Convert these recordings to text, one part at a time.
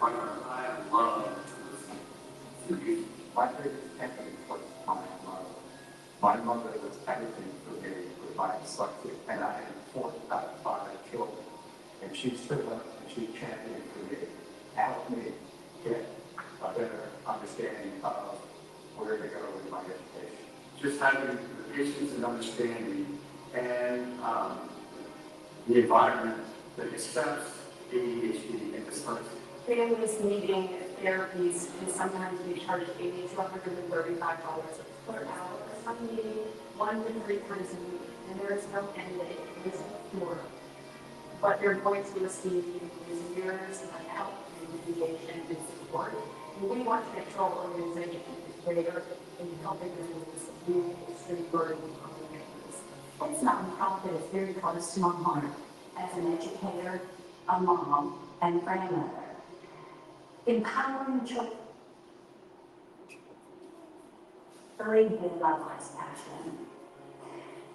I love my favorite technique was my mother. My mother was everything for me with my dyslexia, and I had 4 out of 5 children. And she stood up and she championed for me, helped me get a better understanding of where to go with my education. Just having the patience and understanding and the environment that accepts ADHD and dyslexia. Families needing therapies can sometimes be charged $80 to $135 per hour. Some meeting 1 to 3 times a week, and there is no end date. There is no floor. But you're going to receive years of help and mediation and support. And we want to make sure our organization is greater in helping them with this really burden on the families. It's nonprofit is very close to my heart as an educator, a mom, and grandmother. Empowering children. Really been my life's passion.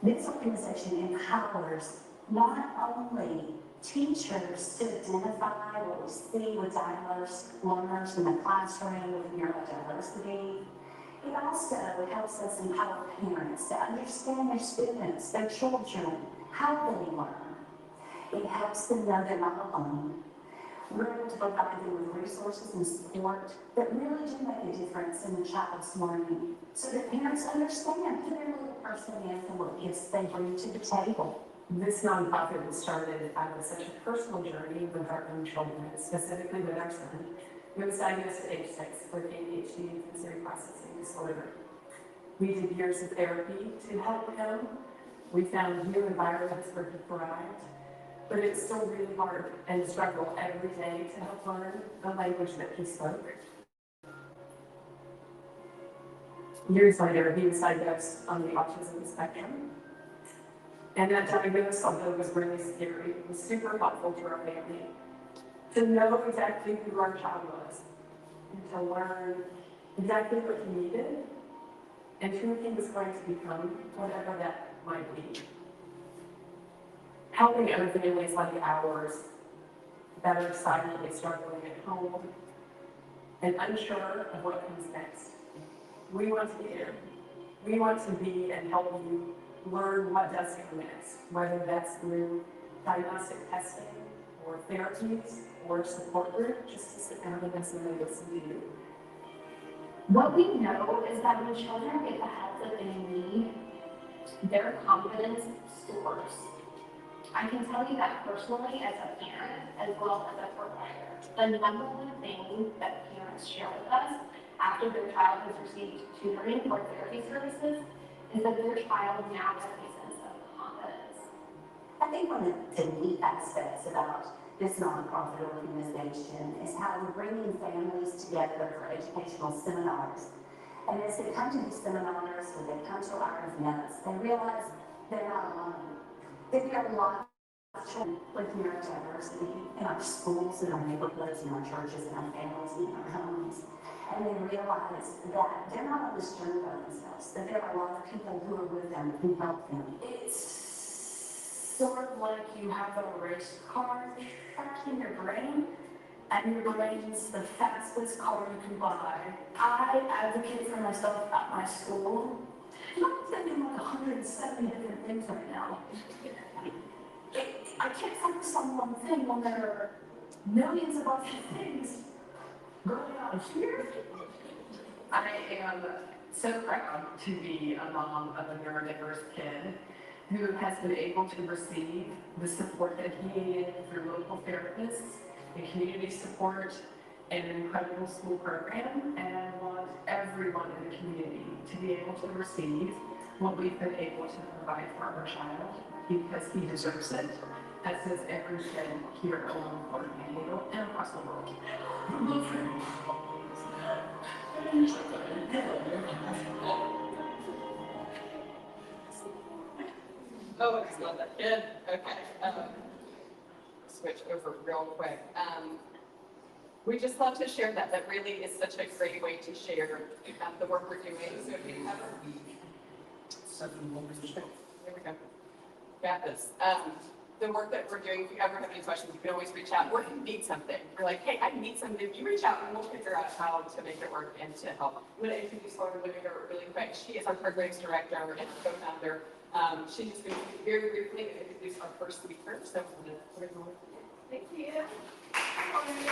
This organization empowers not only teachers to identify what we see with diverse learners in the classroom with neurodiversity, it also helps us empower parents to understand their students, their children, how they learn. It helps them know they're not alone. We're able to provide them with resources and support that really do make a difference in the child's learning, so that parents understand who their little person is and what gifts they bring to the table. This nonprofit was started out of such a personal journey with our own children, specifically with our son, who was diagnosed at age 6 with ADHD and sensory processing disorder. We did years of therapy to help him. We found new environments where he thrived, but it's still really hard and struggle every day to help learn the language that he spoke. Years later, he was diagnosed on the autism spectrum. And that diagnosis, although it was really scary, it was super helpful to our family to know exactly who our child was and to learn exactly what he needed and who he was going to become, whatever that might be. Helping other families like ours that are silently struggling at home and unsure of what comes next. We want to be there. We want to be and help you learn what does come next, whether that's through diagnostic testing or therapies or support group, just to sit down and listen to you. What we know is that when children get the help that they need, their confidence soars. I can tell you that personally as a parent, as well as a provider. The number one thing that parents share with us after their child has received tutoring or therapy services is that their child now has a sense of confidence. I think one of the neat aspects about this nonprofit organization is how we're bringing families together for educational seminars. And as they come to these seminars, or they come to our events, they realize they're not alone. That there are a lot of children with neurodiversity in our schools, in our neighborhoods, in our churches, in our families, in our homes. And they realize that they're not on this journey by themselves, that there are a lot of people who are with them, who help them. It's sort of like you have a race car track in your brain, and your brain's the fastest car you can buy. I advocate for myself at my school. I'm thinking like 170 different things right now. I can't focus on one thing when there are millions of other things going on here. I am so proud to be a mom of a neurodiverse kid who has been able to receive the support that he needed through local therapists and community support and an incredible school program, and I want everyone in the community to be able to receive what we've been able to provide for our child, because he deserves it, as does every kid here along Panhandle and across the world. Oh, I just love that kid. Okay. Switch over real quick. We just love to share that. That really is such a great way to share the work we're doing. So if you have there we go. Got this. the work that we're doing, if you ever have any questions, you can always reach out, or if you need something. You're like, hey, I need something. You reach out and we'll figure out how to make it work and to help. I'm going to introduce Laura Whitaker really quick. She is our programs director and co-founder. She's just going to speak very briefly and introduce our first speaker. So we're going to Thank you. I'm the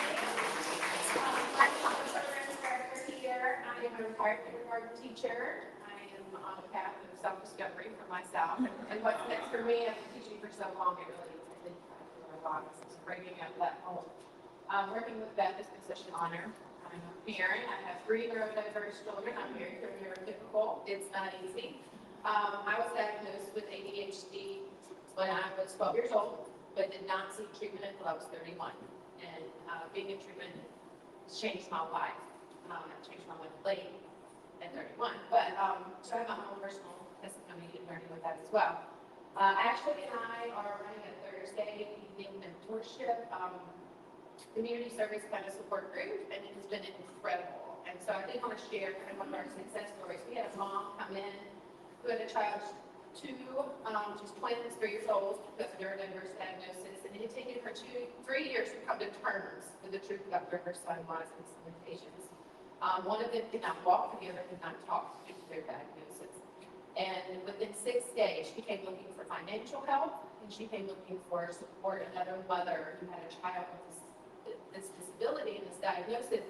programs director here. I am a retired kindergarten teacher. I am on a path of self-discovery for myself. And what's next for me, I've been teaching for so long, it really is a lot. It's breaking up that hole. Working with Beth has been such an honor. I'm a parent. I have 3 neurodiverse children. I'm married to a neurotypical. It's not easy. I was diagnosed with ADHD when I was 12 years old, but did not seek treatment until I was 31. And being in treatment has changed my life. It changed my life late at 31. But so I have my own personal testimony and learning with that as well. Ashley and I are running a Thursday evening mentorship community service kind of support group, and it has been incredible. And so I did want to share kind of one of our success stories. We had a mom come in who had a child, she's twins, 3 years old, because of neurodiverse diagnosis, and it had taken her 3 years to come to terms with the truth about where her son was and his limitations. One of them did not walk, and the other did not talk due to their diagnosis. And within 6 days, she came looking for financial help, and she came looking for support. Another mother who had a child with this disability and this diagnosis,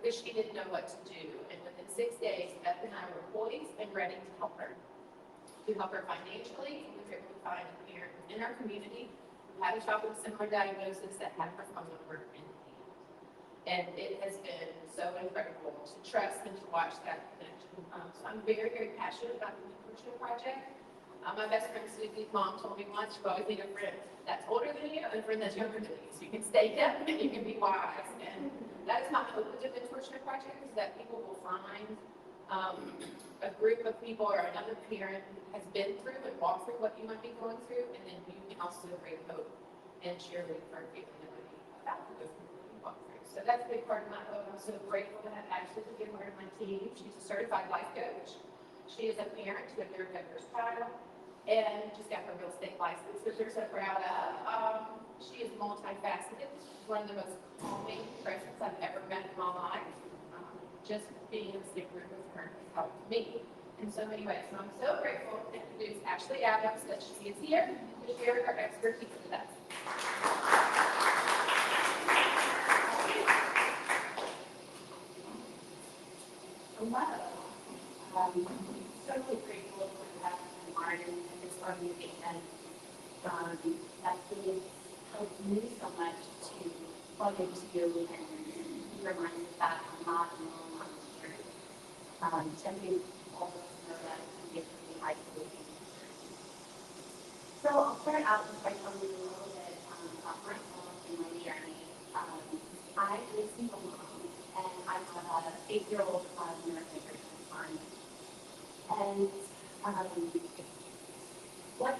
because she didn't know what to do. And within 6 days, Beth and I were poised and ready to help her. To help her financially, we were able to find a parent in our community who had a child with a similar diagnosis that had her phone number in hand. And it has been so incredible to trust and to watch that connection. So I'm very, very passionate about the Mentorship Project. My best friend Susie's mom told me once, you always need a friend that's older than you and a friend that's younger than you. So you can stay young and you can be wise. And that is my hope with the Mentorship Project, is that people will find a group of people or another parent who has been through and walked through what you might be going through, and then you can also bring hope and share with our community about the things you walk through. So that's a big part of my hope. I'm so grateful to have Ashley to be a part of my team. She's a certified life coach. She is a parent to a neurodiverse child, and just got her real estate license, which we're so proud of. She is multifaceted. She's one of the most calming presence I've ever met in my life. Just being in the same room with her has helped me in so many ways. So I'm so grateful to introduce Ashley Adams, that she is here to share her expertise with us. Hello. So grateful for that Martin and this organization. That really helped me so much to plug into and be reminded that I'm not alone on the journey. Something all of us know that can be pretty isolating. So I'll start out by telling you a little bit about myself and my journey. I am a single mom, and I have an 8-year-old neurodivergent son. And what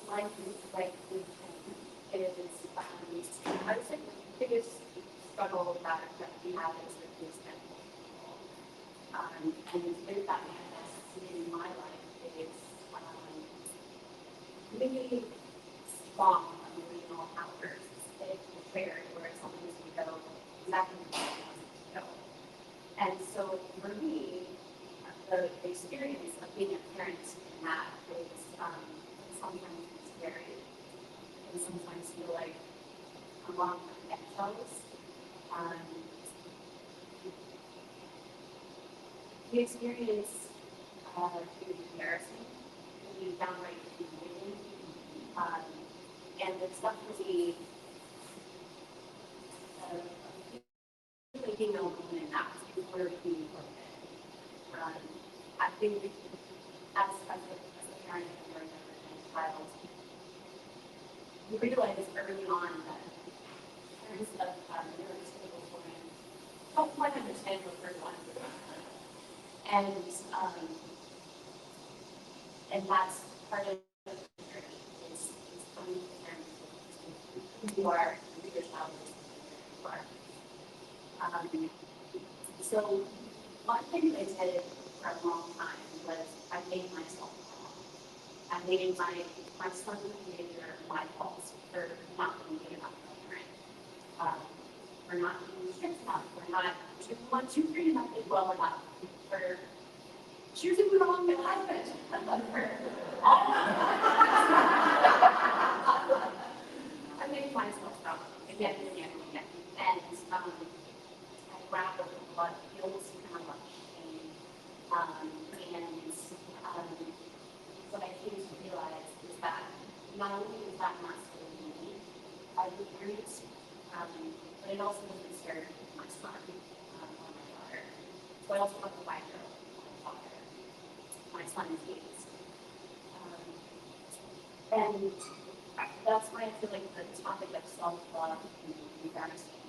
life is like with him is, I would say the biggest struggle that we have is with his mental health. And the way that manifests in my life is really strong emotional outbursts. It's prepared where something's going to go exactly how it wants to go. And so for me, the experience of being a parent in that is sometimes scary. And sometimes feel like I'm on my eggshells. The experience can be embarrassing, can be downright humiliating, and it's definitely really being alone in that is where it can be broken. I think as a parent of a neurodivergent child, you realize early on that parents of neurotypical children don't quite understand what they're going through. And that's part of the journey is coming to terms with who you are, who your child is, who you are. So one thing I did for a long time was I made myself wrong. I made my son's behavior my fault for not being good enough parent. For not being strict enough, for not doing 1, 2, 3 enough, well enough, for choosing the wrong husband, for all I make myself wrong again and again and again. And I grapple with a lot of guilt and a lot of shame. What I came to realize is that not only is that not serving me as a parent, but it also doesn't serve my son or my daughter. So I also have a 5-year-old daughter. My son is 8. And that's why I feel like the topic of self-love and embarrassment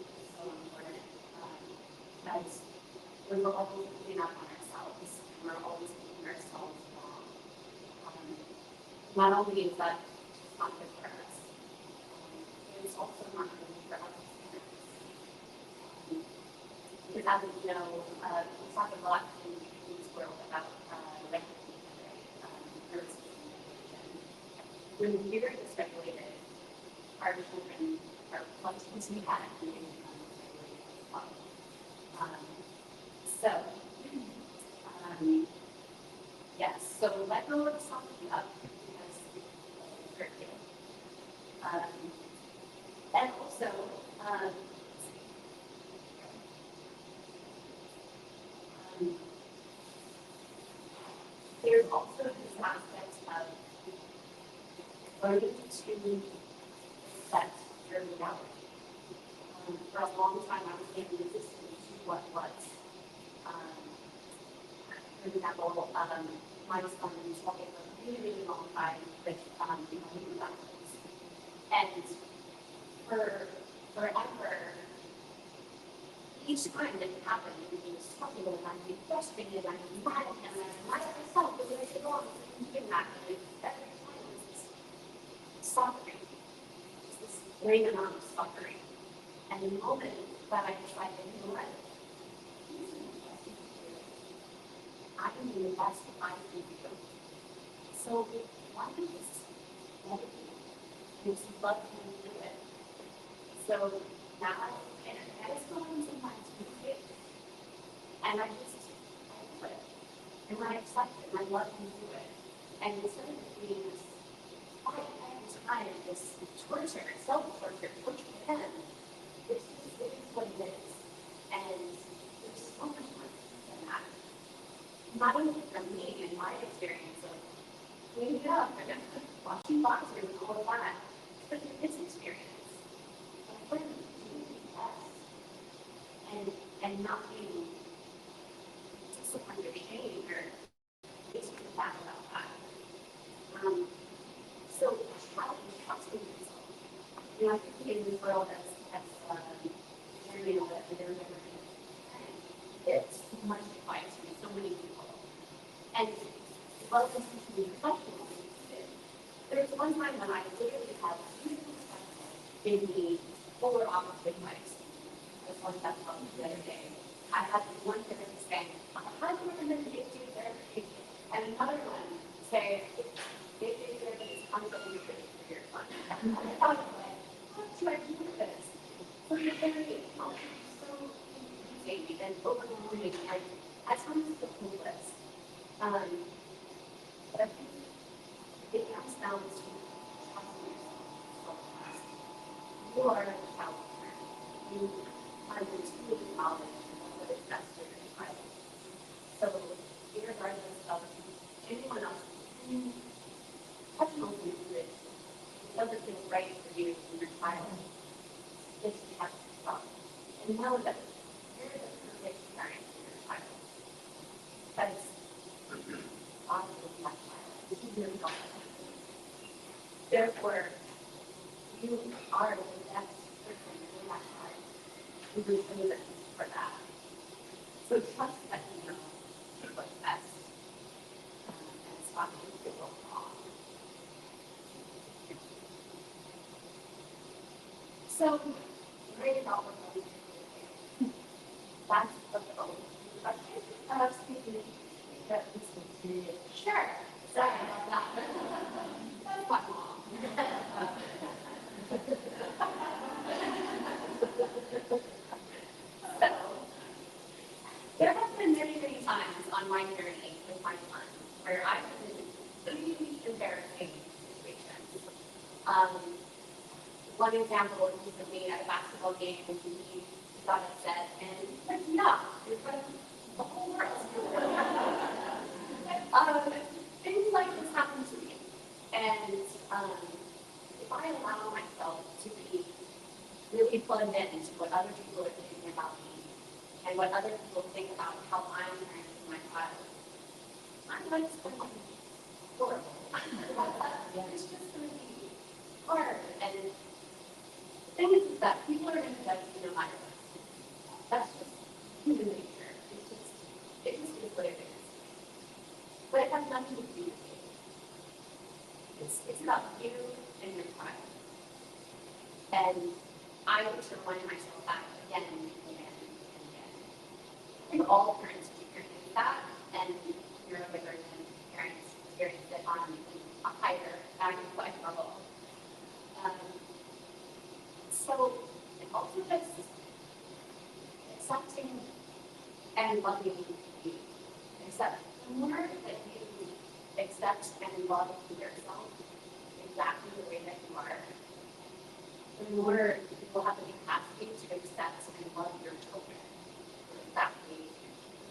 is so important. Because when we're always putting up on ourselves, and we're always making ourselves wrong, not only is that not good for us, it's also not good for us as parents. Because as we know, we talk a lot in this world about when we're dysregulated, our children are plugged into that and they become dysregulated as well. Yes, so let go of something up because it's hurt you. And also, there's also this aspect of learning to accept your reality. For a long time, I was being resistant to what was. For example, my son was walking for a really, really long time with neuroplasticity. And forever, each time that it happened, it was struggling and I'd be frustrated and I'd be mad at him and I'd be mad at myself because I did wrong and doing that. And every time it was this suffering, just this great amount of suffering. And the moment that I tried to do it, I can do the best I can do. So why don't you just meditate and just love him do it? So now, and I was going sometimes to it, and I do it, and I accept it, and I love him do it. And instead of it being this fight every time, this torture, self-torture, torture him, this is what it is. And there's so much more than that. Not only from me and my experience of cleaning up and washing boxers and all of that, but his experience of learning to do the best and not being disciplined or shamed or basically bad about that. So how do you trust in yourself? You know, I think in this world that's journey that there's everything. It's so much advice from so many people. And while listening to me professionally, there was one time when I literally had a huge professional give me polar opposite advice. This one that happened the other day. I had one therapist saying, I'm a high recommend to do therapy, and another one say, if you therapy is constantly good for your son. And I thought, what do I do with this? So you're very so easy and overwhelming, and at times it's a full list. But I think it comes down to trusting yourself. You are a child parent. You are intuitive knowledge of what is best for your child. So, regardless of anyone else's professionals do it, it doesn't feel right for you and your child. It's to have yourself. And know that you're the perfect parent for your child. Because obviously my child, this is your daughter. Therefore, you are the best person for that child. You do anything for that. So trust that you know what's best. And stop being feel wrong. So, great about what we do. That's the goal. Excuse me. Sure. Sorry about that. That's my mom. one example is recently at a basketball game, and he got upset and picked me up in front of the whole world. Things like this happen to me. And if I allow myself to be really plugged into what other people are thinking about me and what other people think about how I'm parenting my child, I'm going to spend horrible. It's just going to be hard. And the thing is that people are going to judge you no matter what. That's just human nature. It just is what it is. But it has nothing to do with you. It's about you and your child. And I need to remind myself that again and again and again. I think all parents experience that, and neurodivergent parents experience it on a higher magnified level. So it also just accepting and loving you. Except the more that you accept and love yourself exactly the way that you are, the more you will have the capacity to accept and love your children exactly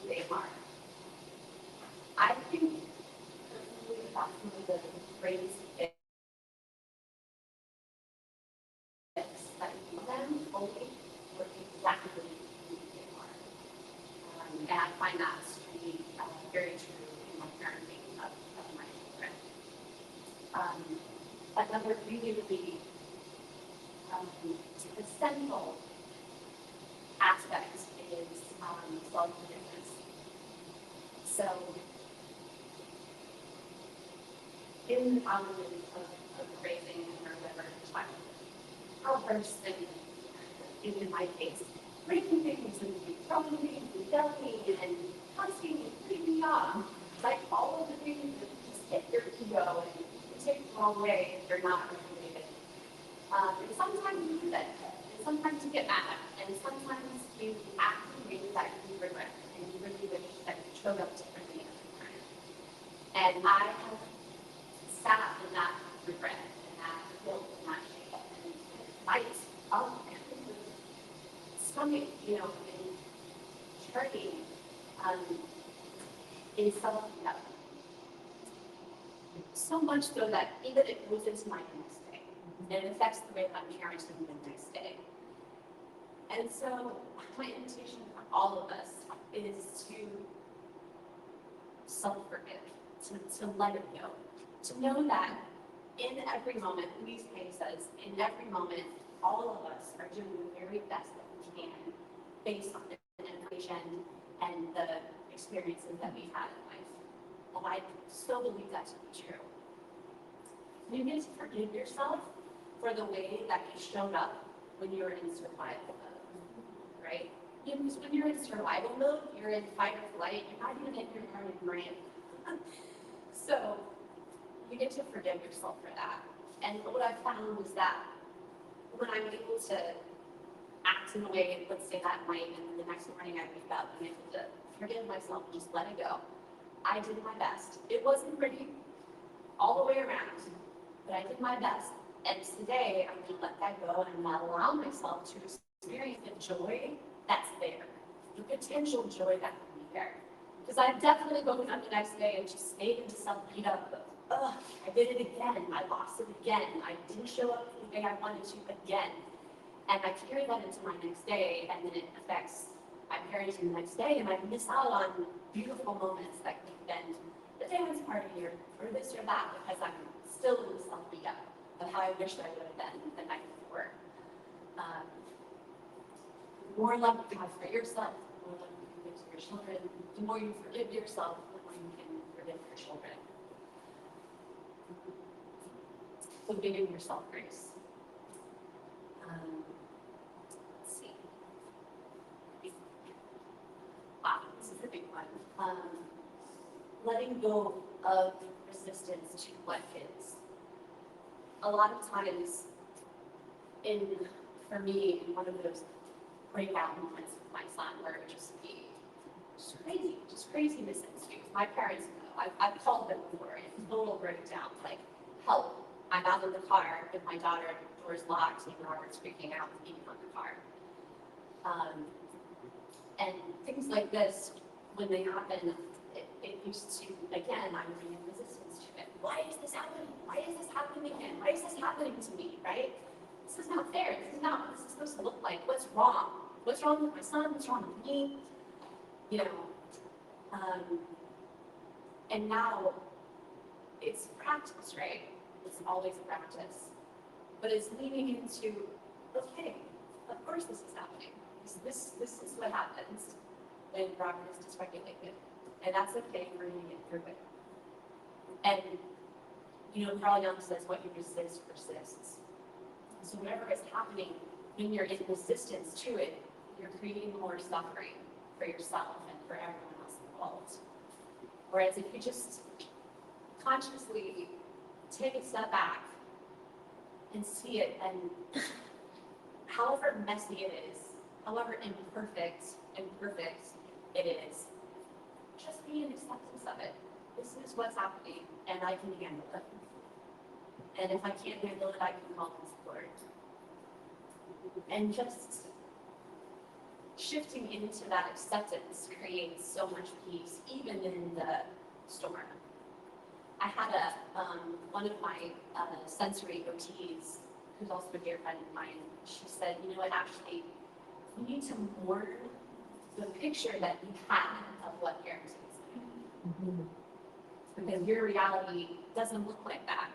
who they are. I think personally that's one of the greatest gifts that you give them only for exactly who they are. And I find that to be very true in my parenting of my children. Another really, really essential aspect is self-forgiveness. So, in the foundation of raising or whatever child, our first thing in my case, breaking things and throwing things and yelling and cussing and freaking me off, like all of the things that just get your ego and you take the wrong way if you're not regulated. And sometimes you do that, and sometimes you get mad, and sometimes you act in ways that you regret, and you really wish that you showed up differently at the time. And I have sat in that regret, and that guilt, and that shame, and fight up, and stomach, and churning in self-love. So much so that even it goes into my next day. And it affects the way that I'm parenting the next day. And so my invitation for all of us is to self-forgive, to let it go. To know that in every moment, Louise Hay says, in every moment, all of us are doing the very best that we can based on the information and the experiences that we've had in life. And I still believe that to be true. You get to forgive yourself for the way that you showed up when you were in survival mode, right? Because when you're in survival mode, you're in fight or flight, you're not even in your heart and brain. So you get to forgive yourself for that. And what I found was that when I'm able to act in a way, let's say that night, and then the next morning I wake up and I'm able to forgive myself and just let it go, I did my best. It wasn't pretty all the way around, but I did my best. And today, I'm going to let that go and allow myself to experience the joy that's there, the potential joy that can be there. Because I've definitely woken up the next day and just stayed in self-beat up. Ugh, I did it again. I lost it again. I didn't show up the way I wanted to again. And I carry that into my next day, and then it affects my parenting the next day, and I miss out on beautiful moments that could have been the dance party or this or that, because I'm still in the self-beat up of how I wished I would have been the night before. The more love you have for yourself, the more love you can give to your children. The more you forgive yourself, the more you can forgive your children. So giving yourself grace. Let's see. Wow, this is a big one. Letting go of resistance to what is. A lot of times, for me, in one of those breakout moments with my son, where it would just be just craziness ensues. My parents know. I've called them before, and total breakdown, like help. I'm out in the car with my daughter, the door's locked, and Robert's freaking out with me from the car. And things like this, when they happen, it used to, again, I'm bringing resistance to it. Why is this happening? Why is this happening again? Why is this happening to me, right? This is not fair. This is not what this is supposed to look like. What's wrong? What's wrong with my son? What's wrong with me? You know, and now it's practice, right? It's always a practice. But it's leaning into, okay, of course this is happening. This is what happens when Robert is dysregulated. And that's okay for me to get through it. And, you know, Carl Jung says what you resist persists. So whatever is happening, when you're in resistance to it, you're creating more suffering for yourself and for everyone else involved. Whereas if you just consciously take a step back and see it, and however messy it is, however imperfect it is, just be in acceptance of it. This is what's happening, and I can handle it. And if I can't handle it, I can call for support. And just shifting into that acceptance creates so much peace, even in the storm. I had one of my sensory OTs, who's also a dear friend of mine, she said, you know what, actually, you need to mourn the picture that you had of what parenting is like. Because your reality doesn't look like that.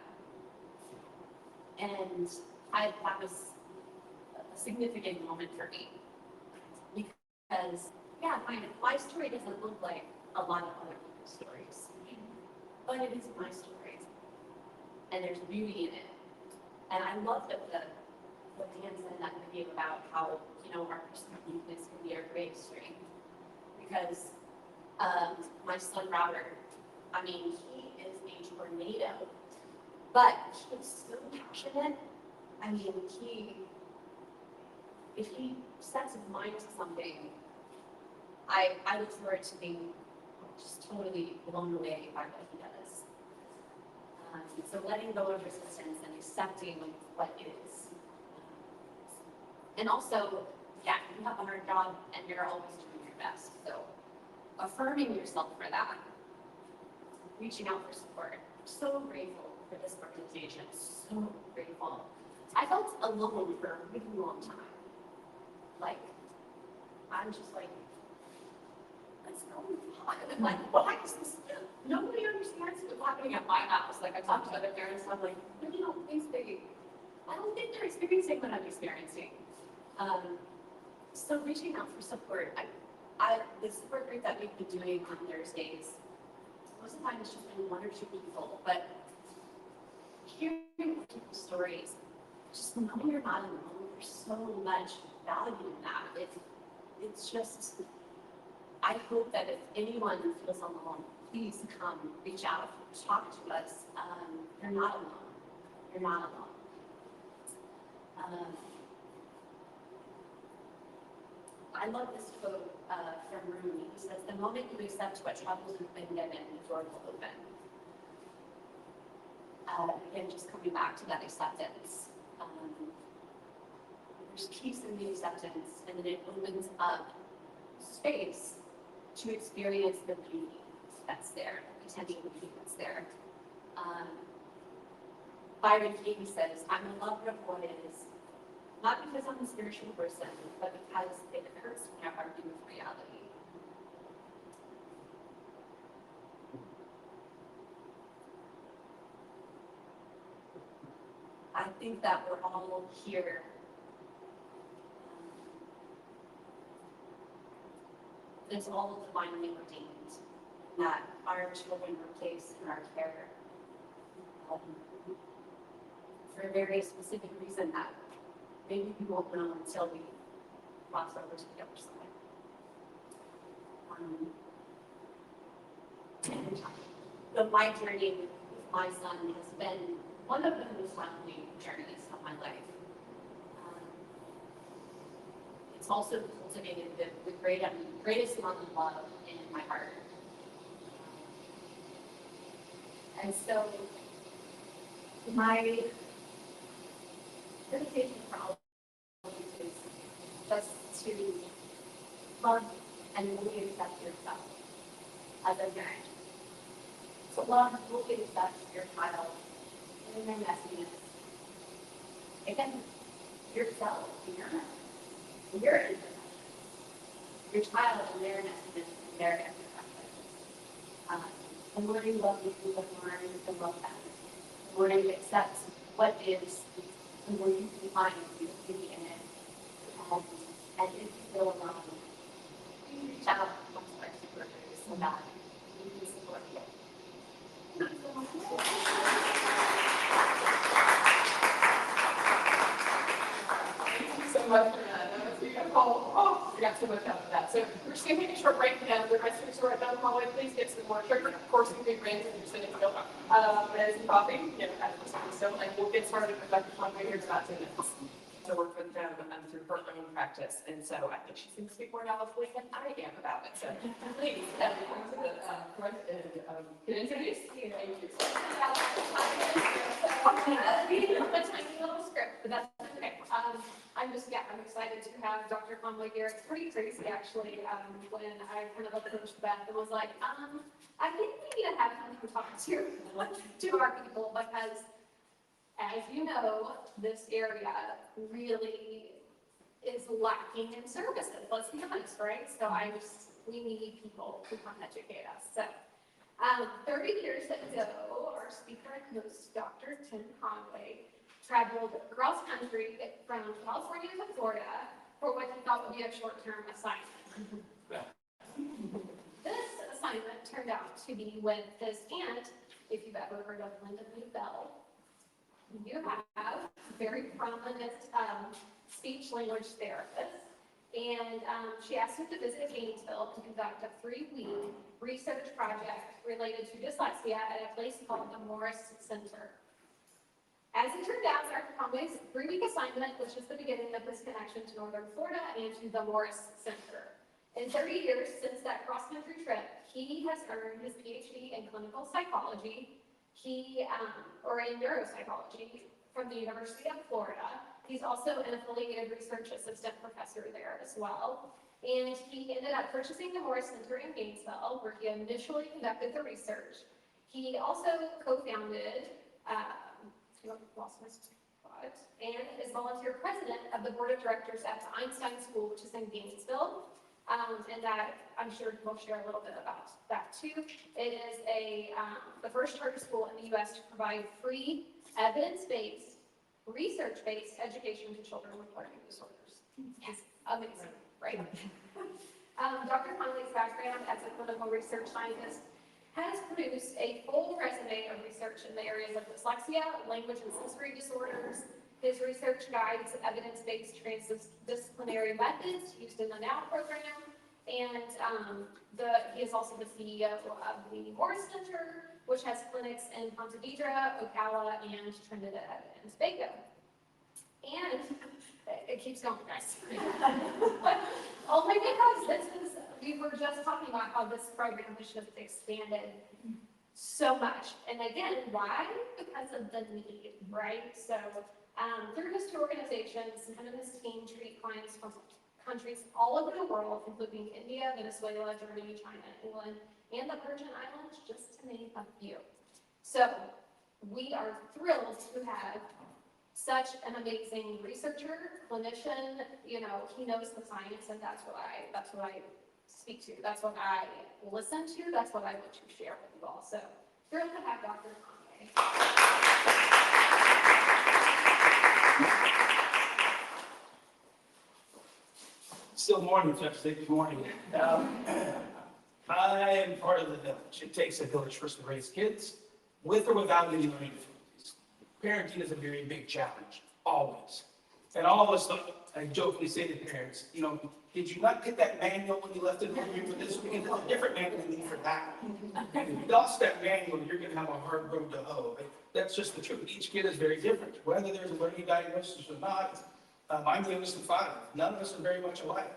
And that was a significant moment for me. Because, yeah, my story doesn't look like a lot of other people's stories. But it is my story. And there's beauty in it. And I love what Dan said in that video about how, you know, our personal weakness can be our greatest strength. Because my son Robert, I mean, he is a tornado, but he's so passionate. I mean, if he sets his mind to something, I look forward to being just totally blown away by what he does. So letting go of resistance and accepting what is. And also, yeah, you have a hard job and you're always doing your best. So affirming yourself for that, reaching out for support. I'm so grateful for this organization, so grateful. I felt alone for a really long time. Like, I'm just like, what's going on? I'm like, why is this? Nobody understands what's happening at my house. Like, I talked to other parents, and I'm like, I don't think they're experiencing what I'm experiencing. So reaching out for support. The support group that we've been doing on Thursdays, most of the time it's just been one or two people, but hearing people's stories, just knowing you're not alone, there's so much value in that. It's just, I hope that if anyone feels alone, please come, reach out, talk to us. You're not alone. You're not alone. I love this quote from Rumi. He says, the moment you accept what troubles you've been given, the door will open. Again, just coming back to that acceptance. There's peace in the acceptance, and then it opens up space to experience the beauty that's there, the potential beauty that's there. Byron Katie says, I'm a lover of what is, not because I'm a spiritual person, but because it hurts when I argue with reality. I think that we're all here it's all divinely ordained, that our children were placed in our care for a very specific reason that maybe we won't know until we cross over to the other side. And my journey with my son has been one of the most challenging journeys of my life. It's also cultivated the greatest amount of love in my heart. And so My dedication problem is just to love and fully accept yourself as a parent. To love and fully accept your child in their messiness. Again, yourself in your mess. Your imperfections. Your child in their messiness and their imperfections. And learning to love you and learning to love them. Learning to accept what is and where you can find beauty in it. And if you feel alone, you can reach out to my supporters so that we can support you. Thank you so much for that. That was beautiful. Oh, we got so much out of that. So we're just going to take a short break now. The rest of us who are done, Conway, please get some more sugar. Of course, we can bring some sitting still. And some coffee. So and we'll get started with Dr. Conway here in about 2 minutes. To work with them through her own practice. And so I think she seems to speak more knowledgeably than I am about it. So please, come to the front and get introduced. Thank you. A tiny little script, but that's okay. I'm excited to have Dr. Conway here. It's pretty crazy, actually, when I kind of approached Beth and was like, I think we need to have him talk to our people because, as you know, this area really is lacking in services. Let's be honest, right? So we need people to come educate us. So 30 years ago, our speaker and host, Dr. Tim Conway, traveled cross country from California to Florida for what he thought would be a short-term assignment. This assignment turned out to be with his aunt, if you've ever heard of Linda Bell. You have very prominent speech language therapist, and she asked him to visit Gainesville to conduct a 3-week research project related to dyslexia at a place called the Morris Center. As it turned out, Dr. Conway's 3-week assignment, which is the beginning of his connection to Northern Florida and to the Morris Center. In 30 years since that cross-country trip, he has earned his Ph.D. in clinical psychology, or in neuropsychology from the University of Florida. He's also an affiliated research assistant professor there as well. And he ended up purchasing the Morris Center in Gainesville, where he initially conducted the research. He also co-founded, lost my spot, and is volunteer president of the board of directors at the Einstein School, which is in Gainesville. And that I'm sure we'll share a little bit about that too. It is the first charter school in the U.S. to provide free, evidence-based, research-based education to children with learning disorders. Yes, amazing, right? Dr. Conway's background as a clinical research scientist has produced a full resume of research in the areas of dyslexia, language and sensory disorders. His research guides evidence-based transdisciplinary methods used in the NOW program, and he is also the CEO of the Morris Center, which has clinics in Ponte Vedra, Ocala, and Trinidad and Tobago. And it keeps going, guys. Only because we were just talking about how this program has just expanded so much. And again, why? Because of the need, right? So through his 2 organizations, him and his team treat clients from countries all over the world, including India, Venezuela, Germany, China, England, and the Virgin Islands, just to name a few. So we are thrilled to have such an amazing researcher, clinician. You know, he knows the science, and that's what I speak to. That's what I listen to. That's what I want to share with you all. So thrilled to have Dr. Conway. Still morning, Judge. Good morning. I am part of the village. It takes a village for us to raise kids, with or without any learning difficulties. Parenting is a very big challenge, always. And all of us, I jokingly say to parents, you know, did you not get that manual when you left it home for this week? There's a different manual you need for that. And if you lost that manual, you're going to have a hard road to hoe. That's just the truth. Each kid is very different. Whether there's a learning diagnosis or not, I'm the youngest of 5. None of us are very much alike.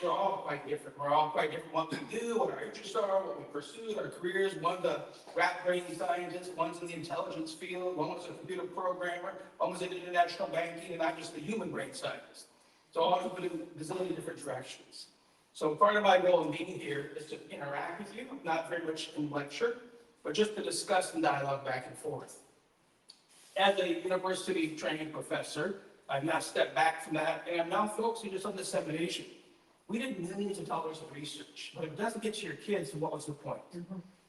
We're all quite different. We're all quite different what we do, what our interests are, what we pursue, our careers. One's a rat brain scientist, one's in the intelligence field, one was a computer programmer, one was in international banking, and I'm just a human brain scientist. So all of us in a gazillion different directions. So part of my role in being here is to interact with you, not very much in lecture, but just to discuss and dialogue back and forth. As a university trained professor, I've now stepped back from that, and I'm now focusing just on dissemination. We did millions of dollars of research, but if it doesn't get to your kids, then what was the point?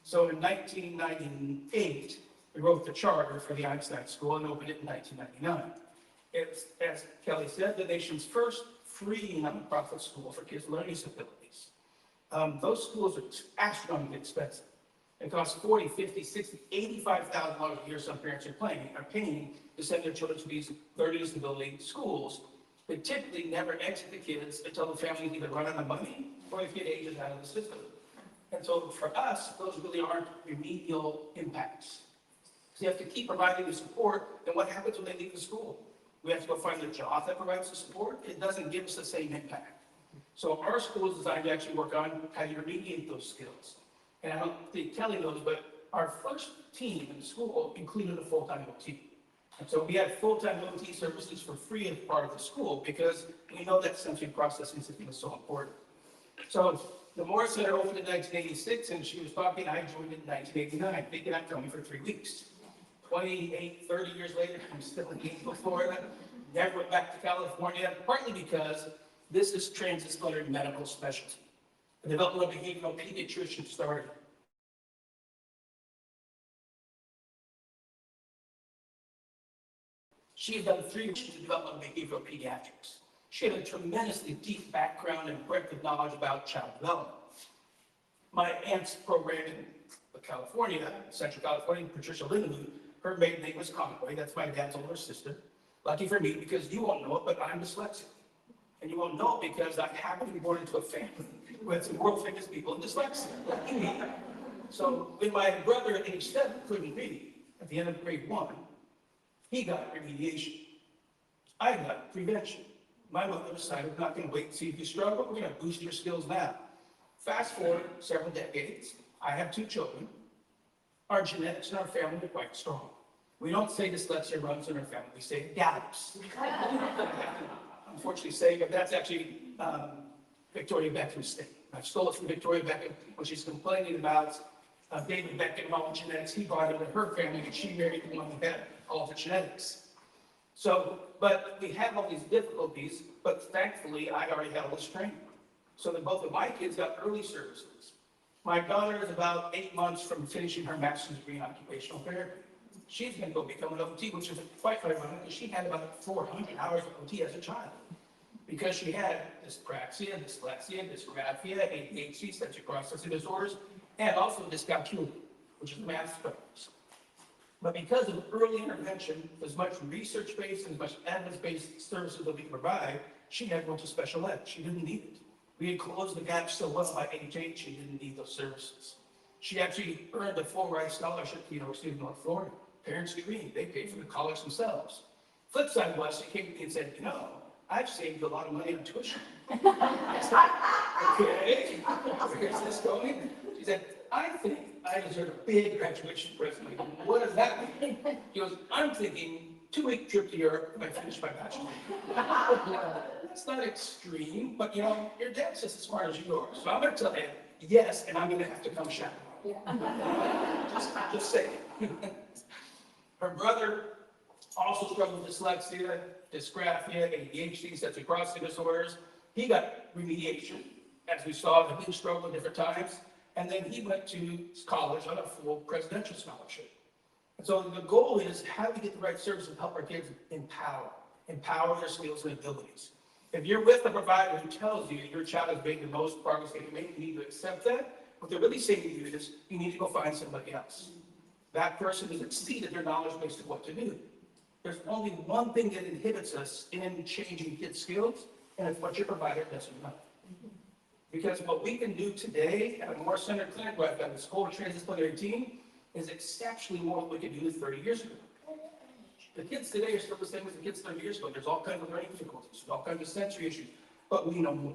So in 1998, we wrote the charter for the Einstein School and opened it in 1999. It's, as Kelly said, the nation's first free nonprofit school for kids with learning disabilities. Those schools are astronomically expensive. It costs $40, $50, $60, $85,000 a year. Some parents are paying to send their children to these learning disability schools, but typically never exit the kids until the families either run out of money or the kid ages out of the system. And so for us, those really aren't remedial impacts. So you have to keep providing the support, and what happens when they leave the school? We have to go find a job that provides the support. It doesn't give us the same impact. So our school is designed to actually work on how you remediate those skills. And I don't think Kelly knows, but our first team in the school included a full-time OT. And so we had full-time OT services for free as part of the school because we know that sensory processing system is so important. So the Morris Center opened in 1986, and she was talking, I joined in 1989, thinking I'd come for 3 weeks. 28, 30 years later, I'm still in Gainesville, Florida, never went back to California, partly because this is transdisciplinary medical specialty. The developmental behavioral pediatrician started. She had done 3 years in developmental behavioral pediatrics. She had a tremendously deep background and breadth of knowledge about child development. My aunt's program in California, Central California, Patricia Lindenwood, her maiden name was Conway. That's my dad's older sister. Lucky for me, because you won't know it, but I'm dyslexic. And you won't know it because I happen to be born into a family with some world famous people in dyslexia. So when my brother at age 7 couldn't read, at the end of grade 1, he got remediation. I got prevention. My mother decided we're not going to wait and see if you struggle. We're going to boost your skills now. Fast forward several decades. I have 2 children. Our genetics in our family are quite strong. We don't say dyslexia runs in our family. We say it gallops. Unfortunately say, but that's actually Victoria Beckham's thing. I stole it from Victoria Beckham when she's complaining about David Beckham and all the genetics he brought into her family, and she married the one who had all the genetics. So, but we have all these difficulties, but thankfully I already had all this training. So that both of my kids got early services. My daughter is about 8 months from finishing her master's degree in occupational therapy. She's going to go become an OT, which is quite ironic because she had about 400 hours of OT as a child. Because she had dyspraxia, dyslexia, dysgraphia, ADHD, sensory processing disorders, and also dyscalculia, which is math struggles. But because of early intervention, as much research-based and as much evidence-based services that we provide, she had went to special ed. She didn't need it. We had closed the gap so well by age 8, she didn't need those services. She actually earned a full-ride scholarship to the University of North Florida. Parents agreed, they paid for the college themselves. Flip side was, she came to me and said, you know, I've saved a lot of money on tuition. I said, okay, where's this going? She said, I think I deserve a big graduation present. What does that mean? He goes, I'm thinking 2-week trip to Europe when I finish my bachelor's. It's not extreme, but you know, your dad's just as smart as you are. So I'm going to tell him yes, and I'm going to have to come shout. Just say. Her brother also struggled with dyslexia, dysgraphia, ADHD, sensory processing disorders. He got remediation, as we saw him struggle at different times. And then he went to college on a full presidential scholarship. And so the goal is how do we get the right services to help our kids empower their skills and abilities. If you're with a provider who tells you your child has made the most progress they can make, you need to accept that. What they're really saying to you is you need to go find somebody else. That person has exceeded their knowledge base of what to do. There's only one thing that inhibits us in changing kids' skills, and it's what your provider doesn't know. Because what we can do today at a more centered clinic, where I've got this whole transdisciplinary team, is exceptionally more than we could do 30 years ago. The kids today are still the same as the kids 30 years ago. There's all kinds of learning difficulties, all kinds of sensory issues, but we know more.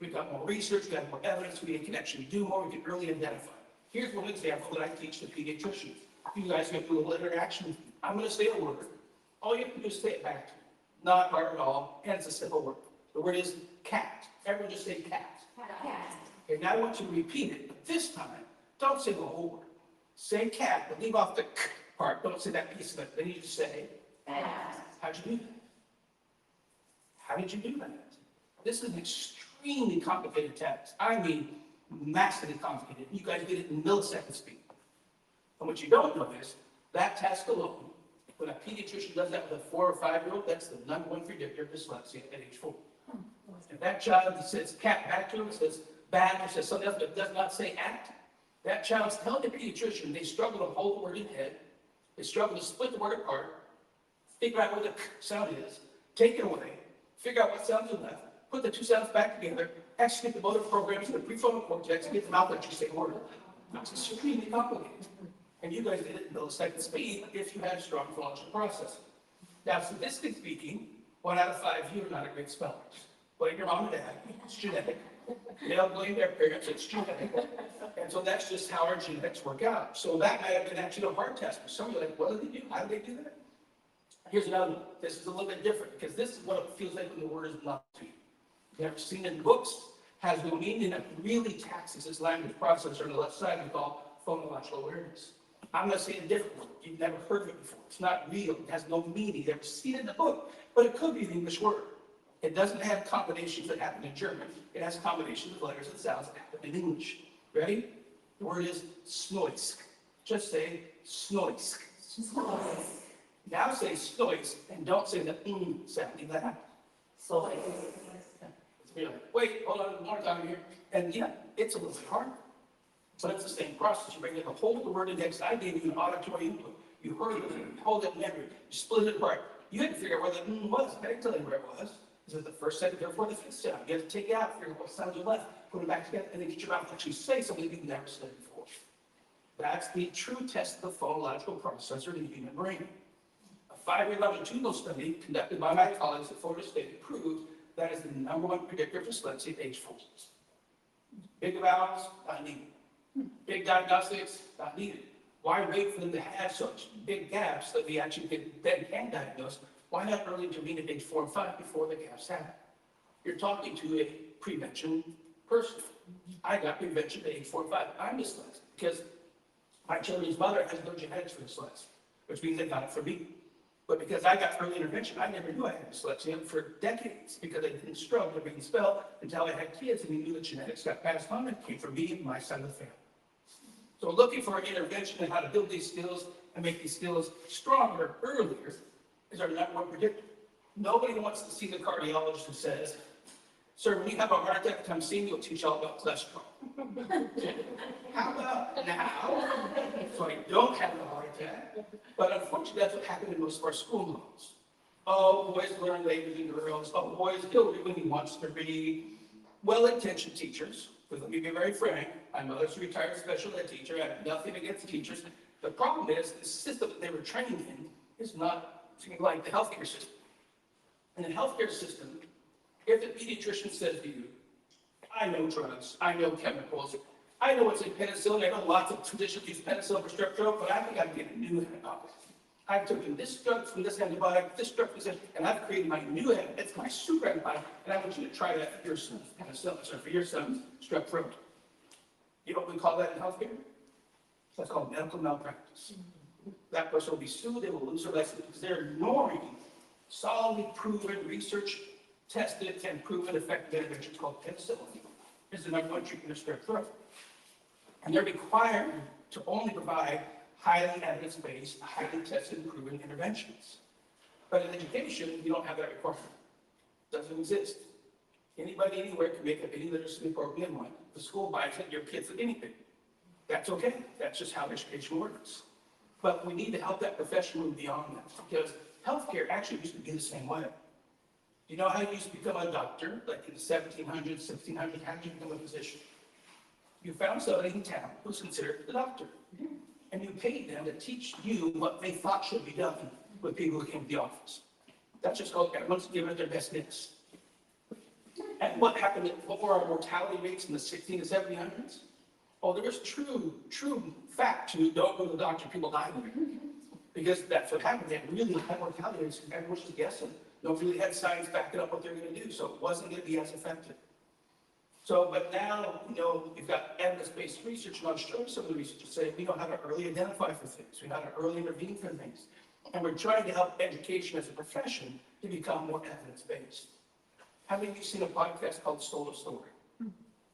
We've got more research, we've got more evidence, we can actually do more, we can early identify. Here's one example that I teach the pediatricians. You guys can do a little interaction with me. I'm going to say a word. All you have to do is say it back to me. Not hard at all, and it's a simple word. The word is cat. Everyone just say cat. Cat. Okay, now I want you to repeat it, but this time, don't say the whole word. Say cat, but leave off the k part. Don't say that piece of it. Then you just say, Cat. how'd you do that? How did you do that? This is an extremely complicated task. I mean, massively complicated. You guys get it in millisecond speed. And what you don't know is, that task alone, when a pediatrician does that with a 4 or 5-year-old, that's the #1 predictor of dyslexia at age 4. If that child says cat back to him, says bad, or says something else, but does not say act, that child's telling the pediatrician they struggle to hold the word in head, they struggle to split the word apart, figure out where the k sound is, take it away, figure out what sounds are left, put the two sounds back together, execute the motor programs in the prefrontal cortex, and get them out that you say word. It's extremely complicated. And you guys did it in millisecond speed if you had strong phonological processing. Now, statistically speaking, 1 out of 5 of you are not a great spellers. Blame your mom and dad, it's genetic. They don't blame their parents, it's genetic. And so that's just how our genetics work out. So that might have been actually a hard test for some. You're like, what did they do? How did they do that? Here's another one. This is a little bit different because this is what it feels like when the word is not to you. You've never seen it in books, has no meaning, and it really taxes this language processor on the left side we call phonological awareness. I'm going to say a different word. You've never heard of it before. It's not real. It has no meaning. You've never seen it in the book, but it could be an English word. It doesn't have combinations that happen in German. It has combinations of letters and sounds that happen in English. Ready? The word is snoisk. Just say snoisk. Now say snoisk and don't say the sound in that. So you're like, wait, hold on, one more time here. And yeah, it's a little bit hard. But it's the same process. You bring in the whole of the word index. I gave you an auditory input. You heard it, you hold it in memory, you split it apart. You had to figure out where the was. I didn't tell you where it was. Is it the first, second, therefore the fifth sound? You have to take it out, figure out what sounds you left, put them back together, and then get your mouth to actually say something you've never said before. That's the true test of the phonological processor in the human brain. A 5-year longitudinal study conducted by my colleagues at Florida State proved that is the #1 predictor of dyslexia at age 4. Big vowels, not needed. Big diagnostics, not needed. Why wait for them to have such big gaps that we actually then can diagnose? Why not early intervene at age 4 and 5 before the gaps happen? You're talking to a prevention person. I got prevention at age 4 and 5. I'm dyslexic because my children's mother has no genetics for dyslexia, which means they got it from me. But because I got early intervention, I never knew I had dyslexia for decades because I didn't struggle to read and spell until I had kids and we knew the genetics got passed on and came from me and my side of the family. So looking for an intervention and how to build these skills and make these skills stronger earlier is our #1 predictor. Nobody wants to see the cardiologist who says, sir, when you have a heart attack, come see me, we'll teach you all about cholesterol. How about now, so I don't have a heart attack? But unfortunately, that's what happened in most of our school models. Oh, boys learn later than girls. Oh, boys he'll read when he wants to read. Well-intentioned teachers, because let me be very frank, I'm a retired special ed teacher. I have nothing against teachers. The problem is the system that they were trained in is not like the healthcare system. In the healthcare system, if the pediatrician says to you, I know drugs, I know chemicals, I know what's in penicillin, I know lots of physicians use penicillin for strep throat, but I think I can get a new antibiotic. I've taken this drug from this antibiotic, this drug from this, and I've created my new antibiotic. It's my super antibiotic, and I want you to try that for your son's penicillin, or for your son's strep throat. You know what we call that in healthcare? That's called medical malpractice. That person will be sued, they will lose their license because they're ignoring solidly proven, research tested, and proven effective interventions called penicillin. It's the #1 treatment of strep throat. And they're required to only provide highly evidence-based, highly tested, and proven interventions. But in education, you don't have that requirement. It doesn't exist. Anybody, anywhere can make up any literacy program they want. The school buys it, your kids at anything. That's okay. That's just how education works. But we need to help that profession move beyond that because healthcare actually used to be the same way. You know how you used to become a doctor, like in the 1700s, 1600s, how did you become a physician? You found somebody in town who's considered the doctor. And you paid them to teach you what they thought should be done. with people who came to the office. That's just called everyone's giving it their best guess. And what happened, what were our mortality rates in the 16 to 1700s? Oh, there was true fact to don't go to the doctor, people died. Because that's what happened. They had really high mortality rates, everyone was just guessing. Nobody really had science backing up what they're going to do, so it wasn't going to be as effective. So, but now, we've got evidence-based research, and I'll show you some of the research to say we know how to early identify for things, we know how to early intervene for things, and we're trying to help education as a profession to become more evidence-based. How many of you seen a podcast called Solo Story?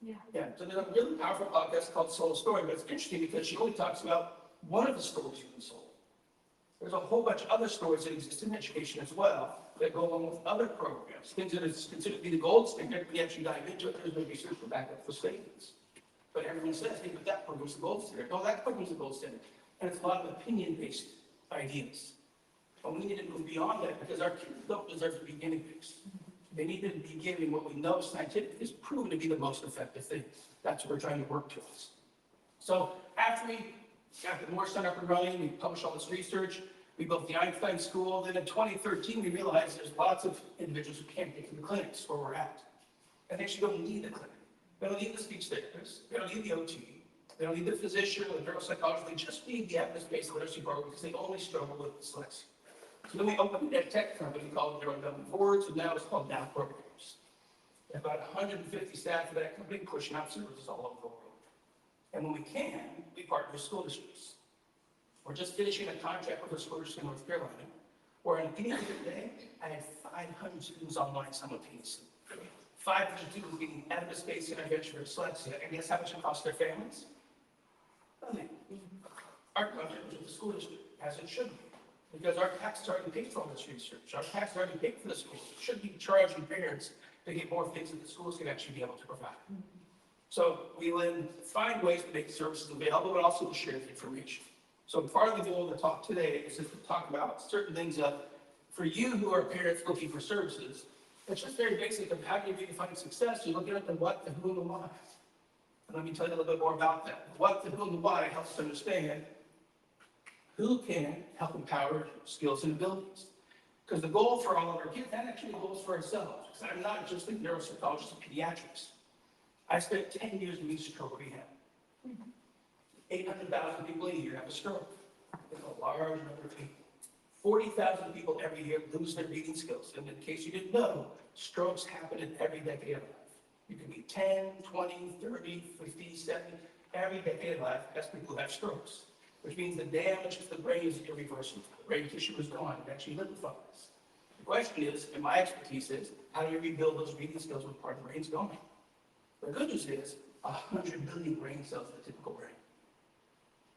Yeah, so there's a really powerful podcast called Solo Story, but it's interesting because she only talks about one of the stories you've been sold. There's a whole bunch of other stories that exist in education as well that go along with other programs, things that is considered to be the gold standard. We actually dive into it, there's no research to back up for statements. But everyone says, hey, but that program's the gold standard. No, that program's the gold standard. And it's a lot of opinion-based ideas. But we need to move beyond that because our kids don't deserve to be guinea pigs. They need to be given what we know scientifically is proven to be the most effective thing. That's what we're trying to work towards. So after we got the Moore Center up and running, we published all this research, we built the Einstein School. Then in 2013, we realized there's lots of individuals who can't get to the clinics where we're at. And they actually don't need the clinic. They don't need the speech therapist. They don't need the OT. They don't need the physician or the neuropsychologist. They just need the evidence-based literacy program because they only struggle with dyslexia. So then we opened a tech company called Neurodemon, and now it's called Now Programs. We have about 150 staff at that company pushing out services all over the world. And when we can, we partner with school districts. We're just finishing a contract with a school district in North Carolina, where on any given day, I had 500 students online simultaneously. 500 students getting evidence-based intervention for dyslexia, and guess how much it costs their families? Nothing. Our contract with the school district, as it should be. Because our taxes already paid for all this research. Our taxes already paid for the schools. We should be charging parents to get more things that the schools can actually be able to provide. So we then find ways to make services available, but also to share the information. So part of the goal of the talk today is just to talk about certain things for you who are parents looking for services. It's just very basic of how do you redefine success. You look at the what, the who, and the why. And let me tell you a little bit more about that. What, the who, and the why helps us understand who can help empower skills and abilities. Because the goal for all of our kids, and actually the goals for ourselves, because I'm not just a neuropsychologist in pediatrics. I spent 10 years in stroke rehab. 800,000 people a year have a stroke. It's a large number of people. 40,000 people every year lose their reading skills. And in case you didn't know, strokes happen in every decade of life. You can be 10, 20, 30, 50, 70, every decade of life has people who have strokes. Which means the damage to the brain is irreversible. The brain tissue is gone, it actually liquefies. The question is, and my expertise is, how do you rebuild those reading skills when part of the brain's gone? The good news is, 100 billion brain cells in the typical brain.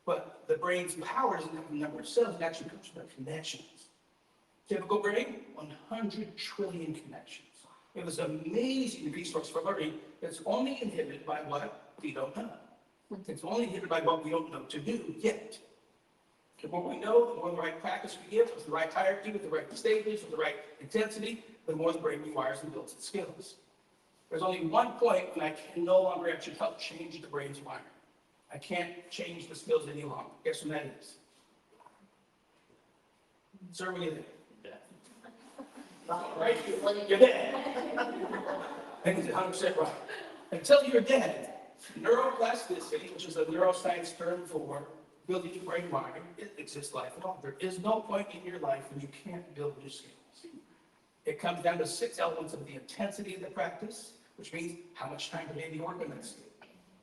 But the brain's power doesn't come from the number of cells, it actually comes from the connections. Typical brain, 100 trillion connections. We have this amazing resource for learning that's only inhibited by what we don't know. It's only inhibited by what we don't know to do yet. The more we know, the more the right practice we give, with the right hierarchy, with the right stages, with the right intensity, the more the brain requires and builds its skills. There's only one point when I can no longer actually help change the brain's wiring. I can't change the skills any longer. Guess when that is? Sir, what do you think? Right here. You're dead. I think it's 100% right. Until you're dead, neuroplasticity, which is a neuroscience term for building your brain wiring, it exists lifelong. There is no point in your life when you can't build new skills. It comes down to 6 elements of the intensity of the practice, which means how much time per day do you work on that skill.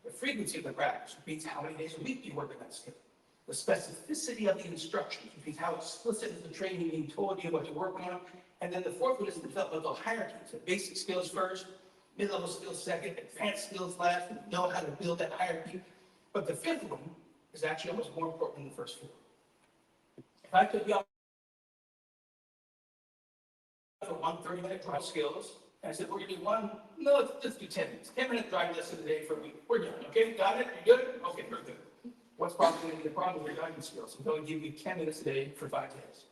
The frequency of the practice, which means how many days a week do you work on that skill. The specificity of the instructions, which means how explicit is the training being told you what to work on. And then the fourth one is the developmental hierarchy. So basic skills first, mid-level skills second, advanced skills last, and know how to build that hierarchy. But the fifth one is actually almost more important than the first 4. If I took you out for one 30-minute drive skills, and I said, we're gonna do one, no, let's do 10 minutes. 10-minute drive lesson a day for a week. We're done, okay? Got it? You good? Okay, we're good. What's probably gonna be the problem with your driving skills? I'm gonna give you 10 minutes a day for 5 days.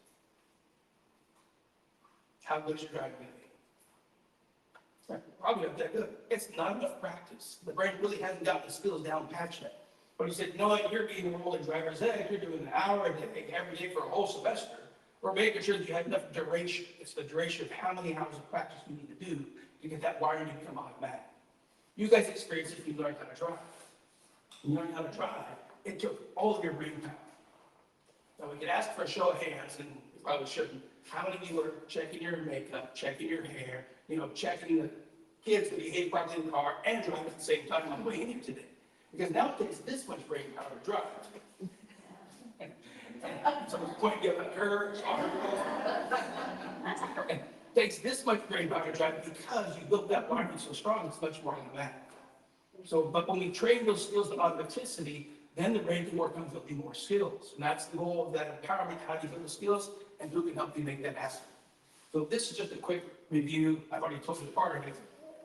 How good is your driving gonna be? Probably not that good. It's not enough practice. The brain really hasn't got the skills down patched yet. But you said, you know what, you're being enrolled in driver's ed, you're doing an hour a day every day for a whole semester. We're making sure that you have enough duration. It's the duration of how many hours of practice you need to do to get that wiring to become automatic. You guys experienced it if you learned how to drive. When you learned how to drive, it took all of your brain power. So we could ask for a show of hands, and we probably shouldn't. How many of you are checking your makeup, checking your hair, checking the kids to behave properly in the car and driving at the same time on the way in here today? Because now it takes this much brain power to drive. Someone's pointing at her, it takes this much brain power to drive because you built that wiring so strong, it's much more automatic. So, but when we train those skills of authenticity, then the brain can work on building more skills. And that's the goal of that empowerment, how do you build the skills, and who can help you make that happen. So this is just a quick review. I've already told you part of it.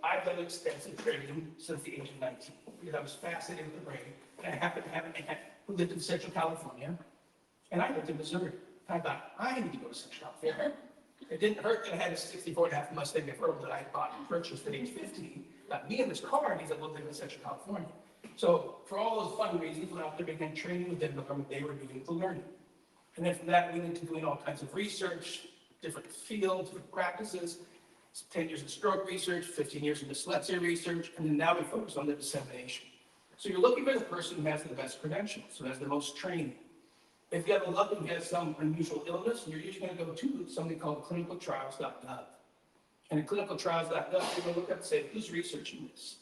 I've done extensive training since the age of 19 because I was fascinated with the brain. And I happened to have an aunt who lived in Central California, and I lived in Missouri. I thought, I need to go to Central California. It didn't hurt that I had a 64.5 Mustang convertible that I had bought and purchased at age 15. Got me in this car, and he's like, living in Central California. So for all those fun reasons, went out there, began training with them to learn what they were doing to learning. And then from that, we went into doing all kinds of research, different fields, different practices, 10 years of stroke research, 15 years of dyslexia research, and then now we focus on the dissemination. So you're looking for the person who has the best credentials, who has the most training. If you have a luck and you have some unusual illness, you're usually going to go to something called clinicaltrials.gov. And in clinicaltrials.gov, you're going to look up and say, who's researching this?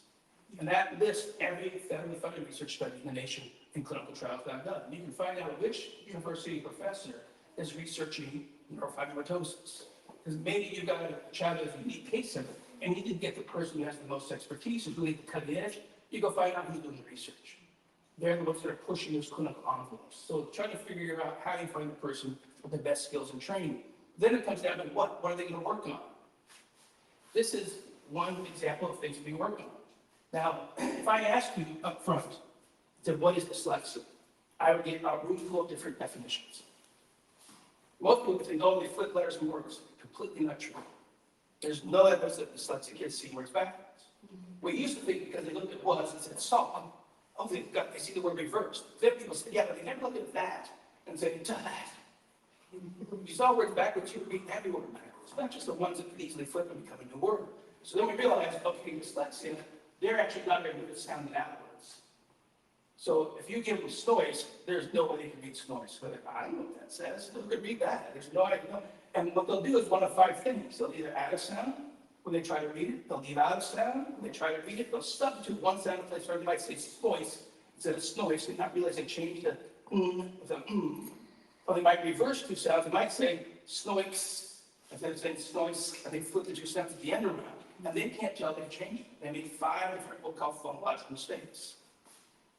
And that lists every federally funded research study in the nation in clinicaltrials.gov. And you can find out which university professor is researching neurofibromatosis. Because maybe you've got a child with a unique case of it, and you didn't get the person who has the most expertise, who's really at the cutting edge. You go find out who's doing the research. They're the ones that are pushing those clinical envelopes. So trying to figure out how you find the person with the best skills and training. Then it comes down to what are they going to work on? This is one example of things to be working on. Now, if I ask you up front, what is dyslexia? I would get a room full of different definitions. Most people think, oh, they flip letters and words. Completely not true. There's no evidence that dyslexic kids see words backwards. We used to think because they looked at was and said saw, oh, they see the word reversed. Then people said, yeah, but they never looked at that and said, to that. If you saw words backwards, you would read every word backwards, not just the ones that could easily flip and become a new word. So then we realized, okay, dyslexia, they're actually not very good at sounding out words. So if you give them snoise, there's no way they can read snoise. So I don't know what that says. Who could read that? There's no idea. And what they'll do is one of 5 things. They'll either add a sound when they try to read it. They'll leave out a sound when they try to read it. They'll substitute one sound in place where they might say snoise instead of snoise and not realize they changed the with an Or they might reverse 2 sounds. They might say snoix instead of saying snoise, and they flip the 2 sounds at the end around. And they can't tell they've changed it. They made 5 different what we call phonological mistakes.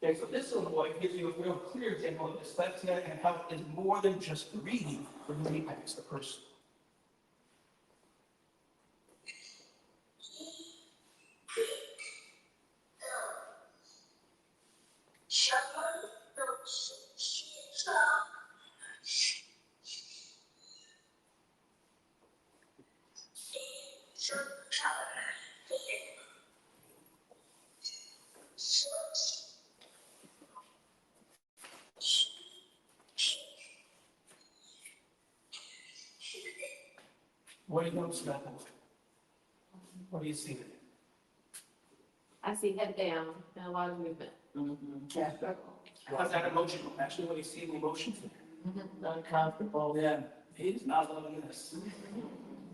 Okay, so this little boy gives you a real clear example of dyslexia and how it is more than just the reading, but really impacts the person. What do you notice about that? What do you see there? I see head down and a lot of movement. Yeah. How's that emotional? Actually, what do you see in the emotions there? Uncomfortable. Yeah, he's not loving this.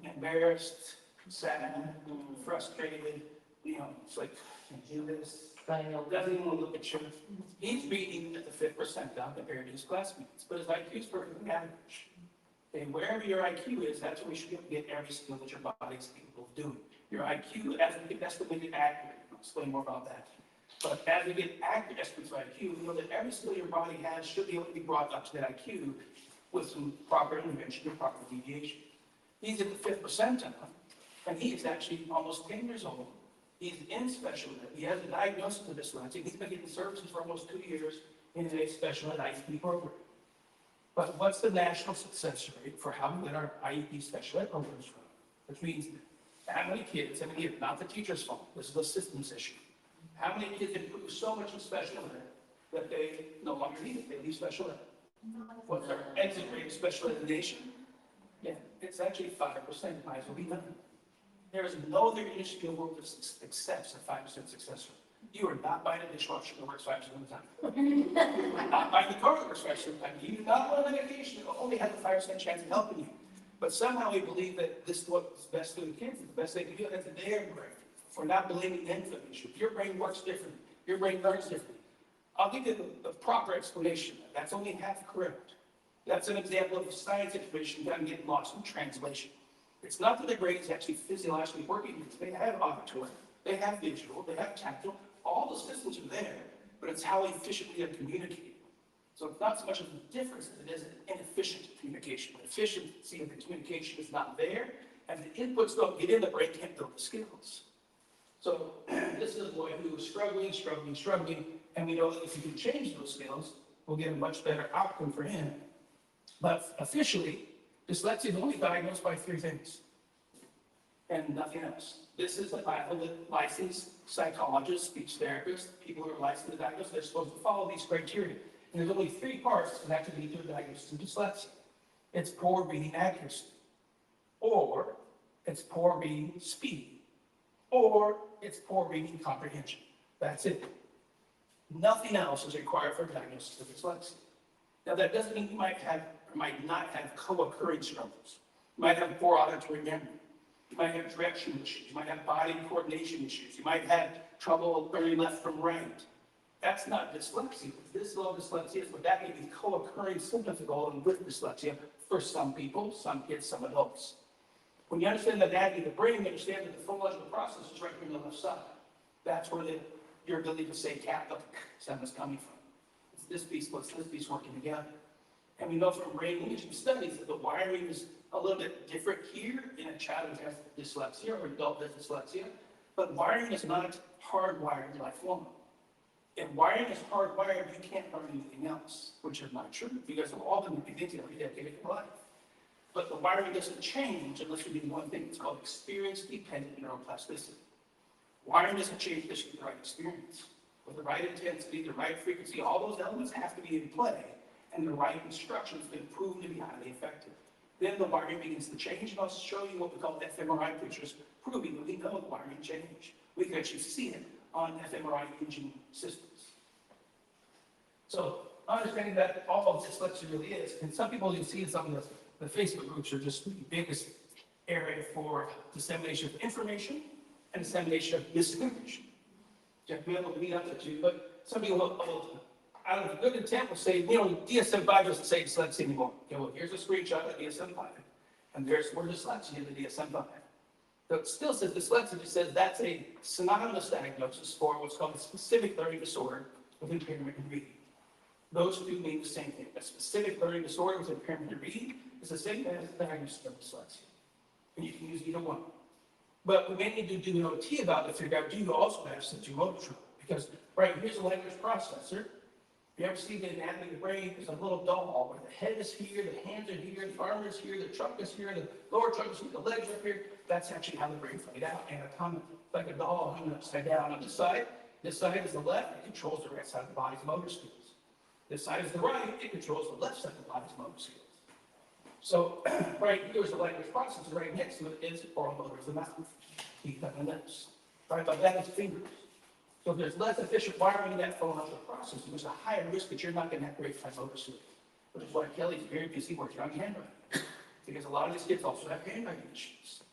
Embarrassed, sad, frustrated, it's like, can you do this? Doesn't even want to look at you. He's reading at the 5th percentile compared to his classmates, but his IQ is perfectly average. And wherever your IQ is, that's where we should get every skill that your body is capable of doing. Your IQ, as we get estimated accurate, I'll explain more about that. But as we get accurate estimates of IQ, we know that every skill your body has should be able to be brought up to that IQ with some proper intervention and proper deviation. He's at the 5th percentile, and he is actually almost 10 years old. He's in special ed. He has a diagnosis of dyslexia. He's been getting services for almost 2 years in a special ed IEP program. But what's the national success rate for how we let our IEP special ed programs run? Which means how many kids, and again, not the teacher's fault, this is a systems issue. How many kids improve so much in special ed that they no longer need it, they leave special ed? What's our exit rate of special ed in the nation? It's actually 5%, might as well be done. There is no other industry in the world that accepts a 5% success rate. You are not buying a dishwasher that works 5% of the time. You are not buying the car that works 5% of the time. You do not want a medication that only has a 5% chance of helping you. But somehow we believe that this is what's best for the kids, the best they can do, that's their brain. We're not blaming them for the issue. Your brain works differently. Your brain learns differently. I'll give you the proper explanation. That's only half correct. That's an example of science information kind of getting lost in translation. It's not that their brain is actually physiologically working. They have auditory, they have visual, they have tactile. All the systems are there, but it's how efficiently they're communicating. So it's not so much of a difference as it is an inefficient communication. The efficiency of the communication is not there, and the inputs don't get in, the brain can't build the skills. So this is a boy who was struggling, and we know that if you can change those skills, we'll get a much better outcome for him. But officially, dyslexia is only diagnosed by 3 things, and nothing else. This is a licensed psychologist, speech therapist, people who are licensed to diagnose, they're supposed to follow these criteria. And there's only 3 parts that can lead to a diagnosis of dyslexia. It's poor reading accuracy, or it's poor reading speed, or it's poor reading comprehension. That's it. Nothing else is required for a diagnosis of dyslexia. Now that doesn't mean you might have or might not have co-occurring struggles. You might have poor auditory memory. You might have direction issues. You might have body coordination issues. You might have trouble learning left from right. That's not dyslexia. This level of dyslexia is what that may be co-occurring symptoms that go along with dyslexia for some people, some kids, some adults. When you understand the anatomy of the brain, you understand that the phonological process is right here on the left side. That's where your ability to say cat, look, sound is coming from. It's this piece plus this piece working together. And we know from brain imaging studies that the wiring is a little bit different here in a child who has dyslexia or adult with dyslexia, but wiring is not hardwired lifelong. If wiring is hardwired, you can't learn anything else, which is not true. You guys have all been repeating every decade of your life. But the wiring doesn't change unless you do one thing. It's called experience-dependent neuroplasticity. Wiring doesn't change unless you get the right experience. With the right intensity, the right frequency, all those elements have to be in play, and the right instruction has been proven to be highly effective. Then the wiring begins to change, and I'll show you what we call fMRI pictures, proving that we know the wiring change. We can actually see it on fMRI imaging systems. So understanding that all of dyslexia really is, and some people you see some of the Facebook groups are just the biggest area for dissemination of information and dissemination of misinformation. You have to be able to meet up to you, but some people will, out of good intent, will say, you know, DSM-5 doesn't say dyslexia anymore. Okay, well, here's a screenshot of DSM-5, and there's the word dyslexia in the DSM-5. So it still says dyslexia, just says that's a synonymous diagnosis for what's called a specific learning disorder with impairment in reading. Those two mean the same thing. A specific learning disorder with impairment in reading is the same as a diagnosis of dyslexia. And you can use either one. But we may need to do an OT about it to figure out, do you also have sensory motor trouble? Because, right, here's a language processor. If you ever see the anatomy of the brain, there's a little doll where the head is here, the hands are here, the arm is here, the trunk is here, the lower trunk is here, the legs are here. That's actually how the brain's laid out, anatomically, like a doll hung upside down on this side. This side is the left, it controls the right side of the body's motor skills. This side is the right, it controls the left side of the body's motor skills. So, right here is the language processor, right next to it is oral motor of the mouth, teeth and the lips. Right by that is fingers. So if there's less efficient wiring in that phonological process, there's a higher risk that you're not going to have great fine motor skills. Which is why Kelly's very busy working on handwriting. Because a lot of these kids also have handwriting issues.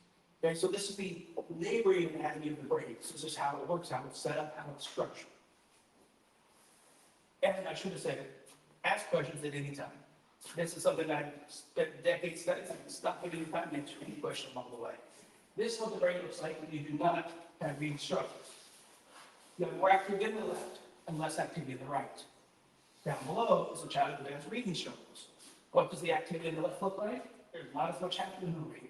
Okay, so this is the neighboring anatomy of the brain. This is how it works, how it's set up, how it's structured. And I should have said it, ask questions at any time. This is something I've spent decades studying. I can stop at any time and answer any question along the way. This is what the brain looks like when you do not have reading struggles. You have more activity in the left and less activity in the right. Down below is a child who has reading struggles. What does the activity in the left look like? There's not as much happening over here.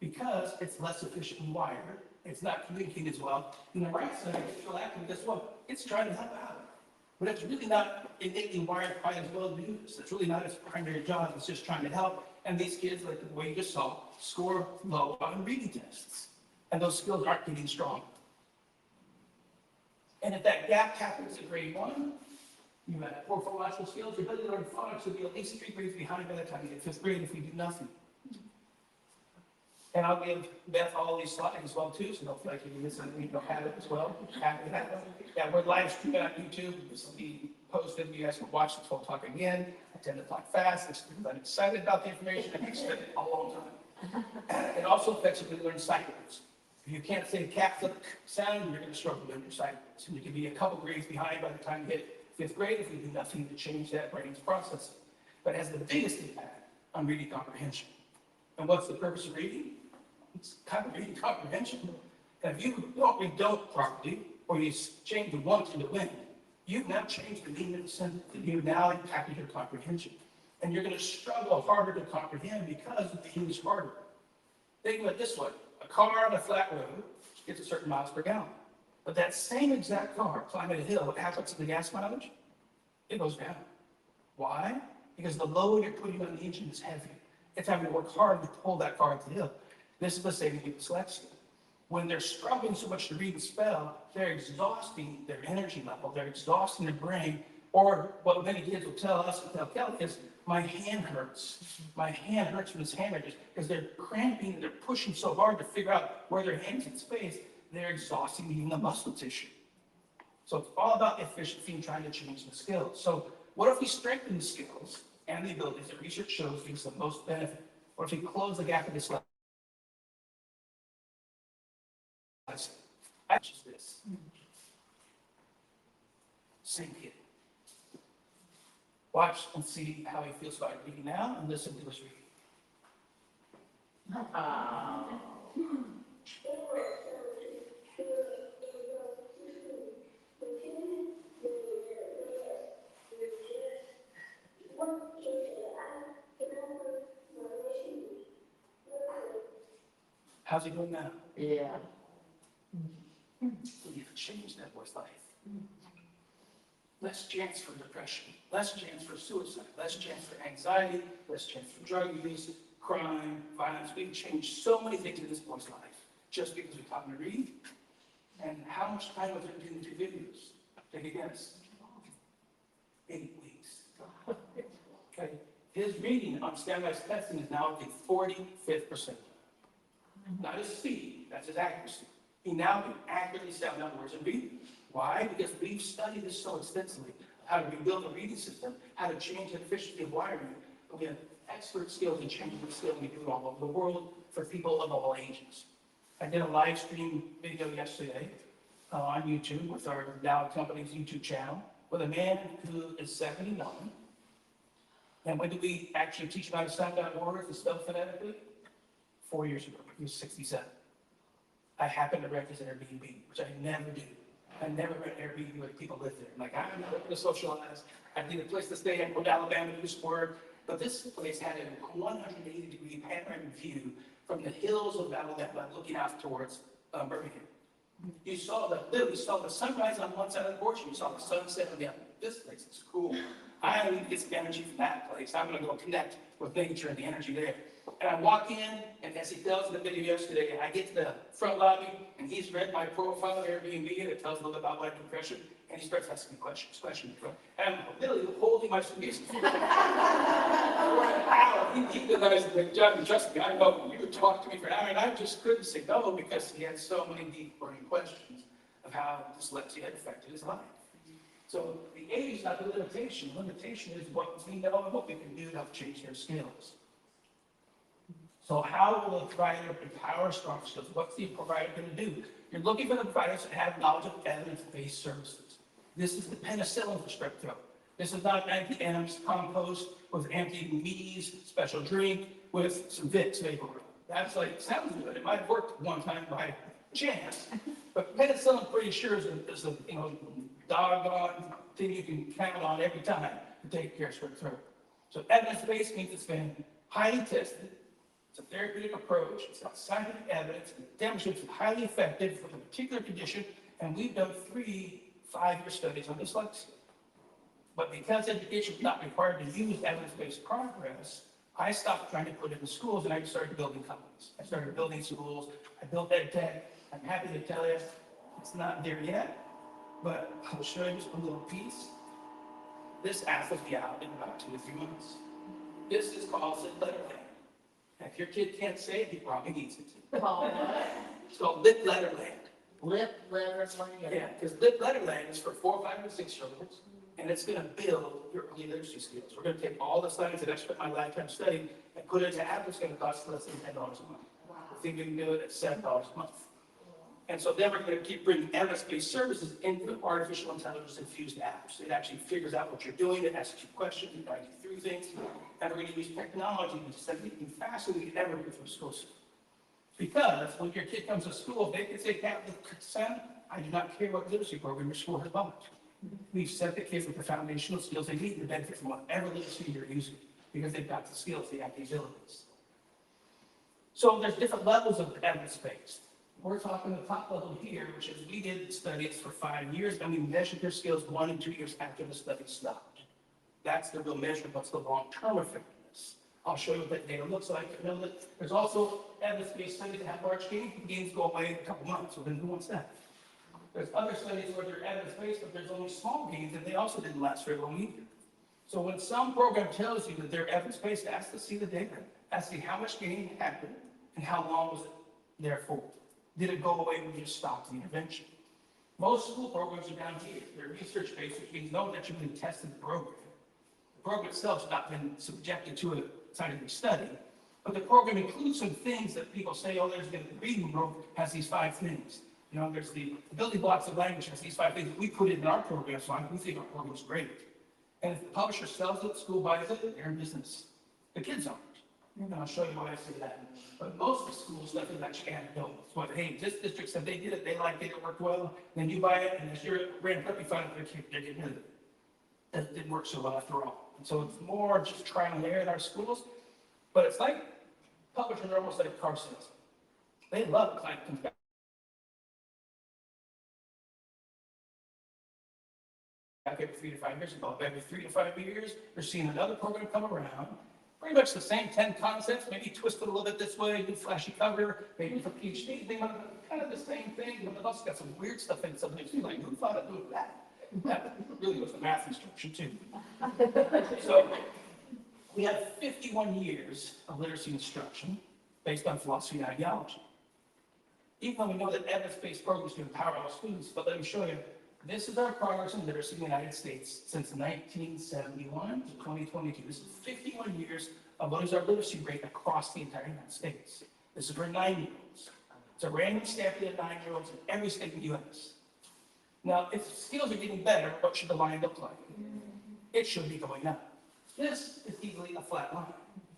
Because it's less efficiently wired, it's not communicating as well. And the right side, it's still active, guess what? It's trying to help out. But it's really not innately wired quite as well to do this. It's really not its primary job, it's just trying to help. And these kids, like the way you just saw, score low on reading tests. And those skills aren't getting strong. And if that gap happens in grade 1, you have poor phonological skills, your ability to learn phonics will be at least 3 grades behind by the time you get 5th grade if we do nothing. And I'll give Beth all these slides as well too, so don't feel like you miss anything, you'll have it as well. Happy to have it. Yeah, we're live streaming on YouTube. This will be posted. You guys can watch this whole talk again. I tend to talk fast. I'm excited about the information. I've spent a long time. It also affects you to learn sight words. If you can't say Catholic sound, you're going to struggle to learn your sight words. And you can be a couple grades behind by the time you hit fifth grade if you do nothing to change that brain's processing. But it has the biggest impact on reading comprehension. And what's the purpose of reading? It's kind of reading comprehension. And if you don't read don't properly, or you change the want to the when, you've now changed the meaning of the sentence. You've now impacted your comprehension. And you're going to struggle harder to comprehend because the English harder. Think about it this way. A car on a flat road gets a certain miles per gallon. But that same exact car climbing a hill, what happens to the gas mileage? It goes down. Why? Because the load you're putting on the engine is heavy. It's having to work hard to pull that car up the hill. This is the same with dyslexia. When they're struggling so much to read and spell, they're exhausting their energy level. They're exhausting their brain. Or what many kids will tell us and tell Kelly is, my hand hurts. My hand hurts from this hammer because they're cramping and they're pushing so hard to figure out where their hands in space. They're exhausting even the muscle tissue. So it's all about efficiency and trying to change the skills. So what if we strengthen the skills and the abilities that research shows gives the most benefit? Or if we close the gap of dyslexia? Just this. Same kid. Watch and see how he feels about reading now and listen to his reading. How's he doing now? Yeah. You've changed that boy's life. Less chance for depression, less chance for suicide, less chance for anxiety, less chance for drug use, crime, violence. We've changed so many things in this boy's life just because we taught him to read. And how much time was it between the two videos? Take a guess. 8 weeks. Okay. His reading on standardized testing is now at the 45th percentile. Not his speed, that's his accuracy. He now can accurately sound out words and read. Why? Because we've studied this so extensively, how to rebuild a reading system, how to change the efficiency of wiring. We have expert skills in changing the skill, and we do it all over the world for people of all ages. I did a live stream video yesterday on YouTube with our Dow company's YouTube channel with a man who is 79. And when did we actually teach him how to sound out words and spell phonetically? 4 years ago. He was 67. I happened to rent his Airbnb, which I never do. I never rent Airbnb where people live there. I'm like, I'm not going to socialize. I need a place to stay. I go to Alabama to do sport. But this place had a 180-degree panoramic view from the hills of Alabama looking out towards Birmingham. You literally saw the sunrise on one side of the porch, and you saw the sunset on the other. This place is cool. I need to get some energy from that place. I'm going to go connect with nature and the energy there. And I walk in, and as he tells in the video yesterday, I get to the front lobby, and he's read my profile at Airbnb, and it tells a little bit about my depression, and he starts asking me questions. And I'm literally holding my suitcase for an hour. He denies the job, and trust me, I know you would talk to me for an hour, and I just couldn't say no because he had so many deep burning questions of how dyslexia had affected his life. So the age is not the limitation. The limitation is what we know and what we can do to help change their skills. So how will a provider empower strong skills? What's the provider going to do? You're looking for the providers that have knowledge of evidence-based services. This is the penicillin for strep throat. This is not anti-amps compost with anti-meas, special drink with some Vicks vapor rub. That's like, sounds good. It might have worked one time by chance. But penicillin, pretty sure, is a doggone thing you can count on every time to take care of strep throat. So evidence-based means it's been highly tested. It's a therapeutic approach. It's got scientific evidence. It demonstrates it's highly effective for the particular condition. And we've done 3 5-year studies on dyslexia. But because education is not required to use evidence-based progress, I stopped trying to put it in schools and I started building companies. I started building schools. I built EdTech. I'm happy to tell you it's not there yet, but I'll show you just a little piece. This app will be out in about 2 to 3 months. This is called Letterland. If your kid can't say it, he probably needs it. Well, It's called lip letter land. lip, liver, slang. Yeah, because lip letter land is for 4, 5, and 6-year-olds, and it's going to build your early literacy skills. We're going to take all the science that I spent my lifetime studying and put it into apps. It's going to cost less than $10 a month. I think we can do it at $7 a month. And so then we're going to keep bringing evidence-based services into artificial intelligence-infused apps. It actually figures out what you're doing, it asks you questions, it guides you through things, and we're going to use technology to send it faster than we could ever do from school system. Because when your kid comes to school, they can say, consent, I do not care what literacy program your school has published. We've set the kids with the foundational skills they need to benefit from whatever literacy you're using, because they've got the skills, they have the abilities. So there's different levels of evidence-based. We're talking the top level here, which is we did studies for 5 years, and we measured their skills 1 and 2 years after the study stopped. That's the real measure of what's the long-term effectiveness. I'll show you what that data looks like. You know that there's also evidence-based studies that have large gains go away in a couple months, so then who wants that? There's other studies where they're evidence-based, but there's only small gains, and they also didn't last very long either. So when some program tells you that they're evidence-based, ask to see the data, ask to see how much gain happened, and how long was it there for. Did it go away when you stopped the intervention? Most school programs are down here. They're research-based, which means no one actually really tested the program. The program itself has not been subjected to a scientific study, but the program includes some things that people say, oh, there's the reading room has these 5 things. You know, there's the building blocks of language has these 5 things that we put in our program, so we think our program is great. And if the publisher sells it, the school buys it, they're in business. The kids aren't. And I'll show you why I say that. But most of the schools, stuff is actually anecdotal. It's what, hey, this district said they did it, they liked it, it worked well, then you buy it, and as you're brand prep, you find out they're getting rid of it. That didn't work so well after all. And so it's more just trying and error in our schools, but it's like publishers are almost like car salesmen. They love a client comes back every 3 to 5 years. About every 3 to 5 years, you're seeing another program come around. Pretty much the same 10 concepts, maybe twisted a little bit this way, new flashy cover, maybe for Ph.D. They want kind of the same thing, but it also got some weird stuff in it. Sometimes you're like, who thought of doing that? That really was the math instruction too. So we have 51 years of literacy instruction based on philosophy and ideology. Even though we know that evidence-based programs can empower all students, but let me show you. This is our progress in literacy in the United States since 1971 to 2022. This is 51 years of what is our literacy rate across the entire United States. This is for 9-year-olds. It's a random sampling of 9-year-olds in every state in the U.S. Now, if skills are getting better, what should the line look like? It should be going up. This is easily a flat line.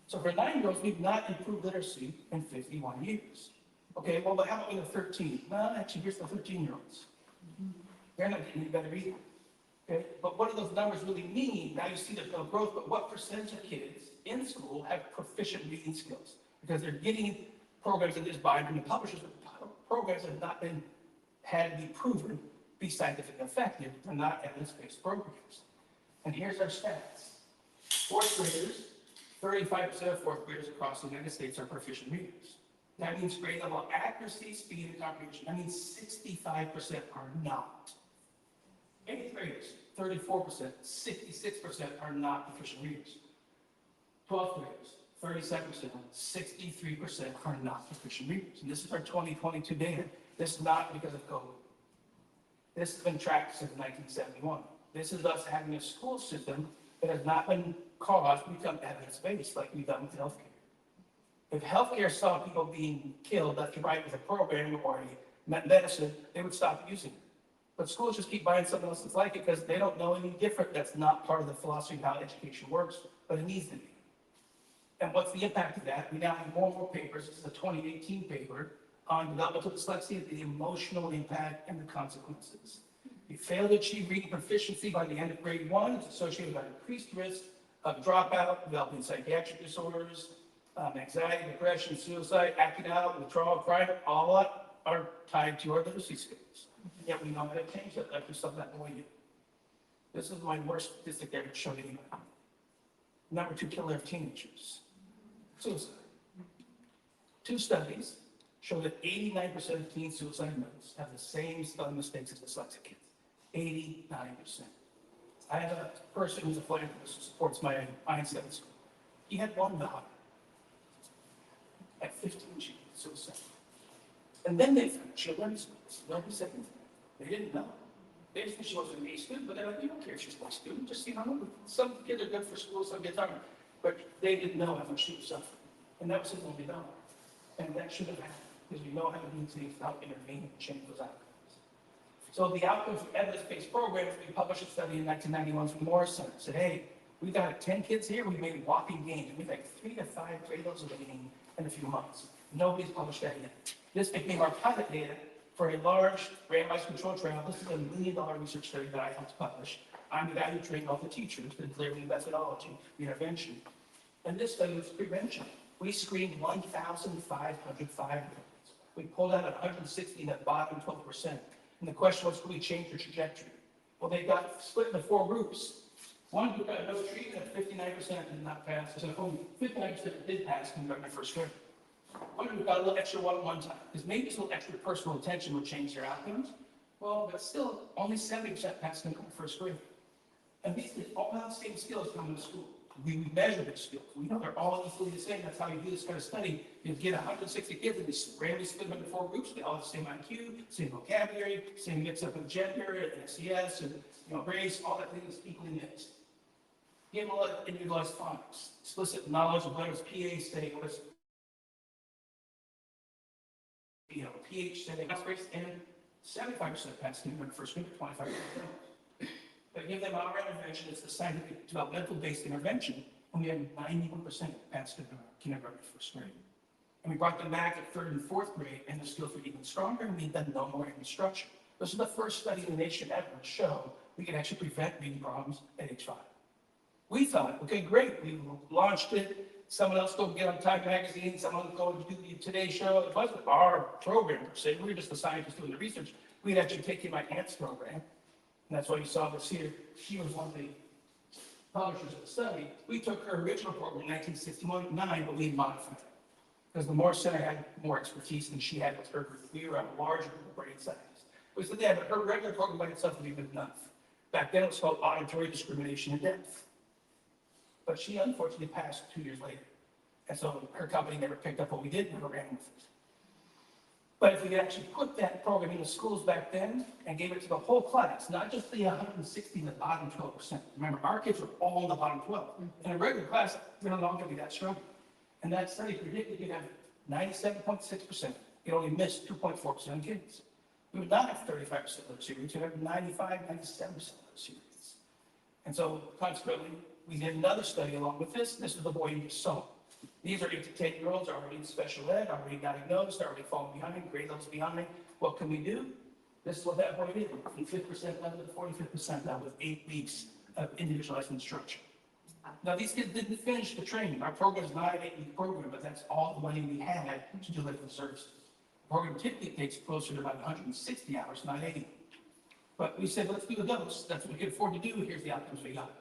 So for 9-year-olds, we've not improved literacy in 51 years. Okay, well, but how about with the 13? Well, actually, here's the 13-year-olds. They're not getting any better either. Okay? But what do those numbers really mean? Now you see there's no growth, but what percentage of kids in school have proficient reading skills? Because they're getting programs that is buying from the publishers, but programs have not been had to be proven to be scientifically effective. They're not evidence-based programs. And here's our stats. 4th graders, 35% of 4th graders across the United States are proficient readers. That means grade level accuracy, speed, and comprehension. That means 65% are not. 8th graders, 34%, 66% are not proficient readers. 12th graders, 37%, 63% are not proficient readers. And this is our 2022 data. This is not because of COVID. This has been tracked since 1971. This is us having a school system that has not been caused to become evidence-based like we've done with healthcare. If healthcare saw people being killed left and right with a program or a medicine, they would stop using it. But schools just keep buying something else that's like it because they don't know any different. That's not part of the philosophy of how education works, but it needs to be. And what's the impact of that? We now have more and more papers. This is a 2018 paper on developmental dyslexia, the emotional impact and the consequences. If you fail to achieve reading proficiency by the end of grade 1, it's associated with increased risk of dropout, developing psychiatric disorders, anxiety, depression, suicide, acting out, withdrawal, crime, all are tied to our literacy skills. And yet we know how to change that, like we saw that boy do. This is my worst statistic ever showed anybody. Number 2 killer of teenagers, suicide. 2 studies show that 89% of teen suicide notes have the same spelling mistakes as dyslexic kids. 89%. I have a person who's a philanthropist who supports my Einstein school. He had 1 daughter. At 15, she committed suicide. And then they found she had learning skills. Nobody said anything. They didn't know. They just think she wasn't an A student, but they're like, you don't care if she's not a student. Just, some kids are good for school, some kids aren't. But they didn't know how much she was suffering. And that was his only dollar. And that should have happened, because we know how to do things without intervening and change those outcomes. So the outcomes from evidence-based programs, we published a study in 1991 from Morris Center. Said, hey, we got 10 kids here, we made walking gains. We made like 3 to 5 grade levels of gain in a few months. Nobody's published that yet. This became our pilot data for a large randomized control trial. This is a $1 million research study that I helped publish. I'm the guy who trained all the teachers in clearing the methodology, the intervention. And this study was prevention. We screened 1,500 5-year-olds. We pulled out 160 in that bottom 12%. And the question was, could we change their trajectory? Well, they got split into 4 groups. One group got no treatment, 59% did not pass. So only 59% did pass and got my first grade. One group got a little extra one time, because maybe this little extra personal attention would change their outcomes. Well, but still, only 70% passed in first grade. And these kids all have the same skills coming to school. We measure their skills. We know they're all equally the same. That's how you do this kind of study. You get 160 kids and you randomly split them into 4 groups. They all have the same IQ, same vocabulary, same mix up of gender, and SES, and race, all that thing is equally mixed. Give them a lot of individualized phonics, explicit knowledge of letters, PA say, what is PH setting, and 75% passed in the first grade, 25%. But give them our intervention, it's the scientific developmental based intervention, and we had 91% passed in kindergarten first grade. And we brought them back at 3rd and 4th grade, and the skills were even stronger, and we had done no more instruction. This is the first study in the nation ever to show we can actually prevent reading problems at age 5. We thought, okay, great, we launched it. Someone else go get on Time Magazine, someone go do the Today Show. It wasn't our program per se, we were just the scientists doing the research. We'd actually taken my aunt's program, and that's why you saw this here. She was one of the publishers of the study. We took her original program in 1969, but we modified it. Because the Morris Center had more expertise than she had with her group. We were a larger group of brain scientists. We said, yeah, but her regular program by itself would be good enough. Back then it was called auditory discrimination in depth. But she unfortunately passed 2 years later. And so her company never picked up what we did and never ran with it. But if we could actually put that program in the schools back then and gave it to the whole class, not just the 160 in the bottom 12%. Remember, our kids were all in the bottom 12. In a regular class, we're no longer be that strong. And that study predicted you'd have 97.6%. You'd only miss 2.4% of kids. We would not have 35% literacy rates. We'd have 95, 97% literacy rates. And so consequently, we did another study along with this. This is the boy you just saw. These are 8 to 10-year-olds already in special ed, already diagnosed, already falling behind, grade levels behind. What can we do? This is what that boy did, from 5th level to 45th level with 8 weeks of individualized instruction. Now, these kids didn't finish the training. Our program is not an 8-week program, but that's all the money we had to deliver the services. The program typically takes closer to about 160 hours, not 80. But we said, let's do the dose. That's what we could afford to do. Here's the outcomes we got.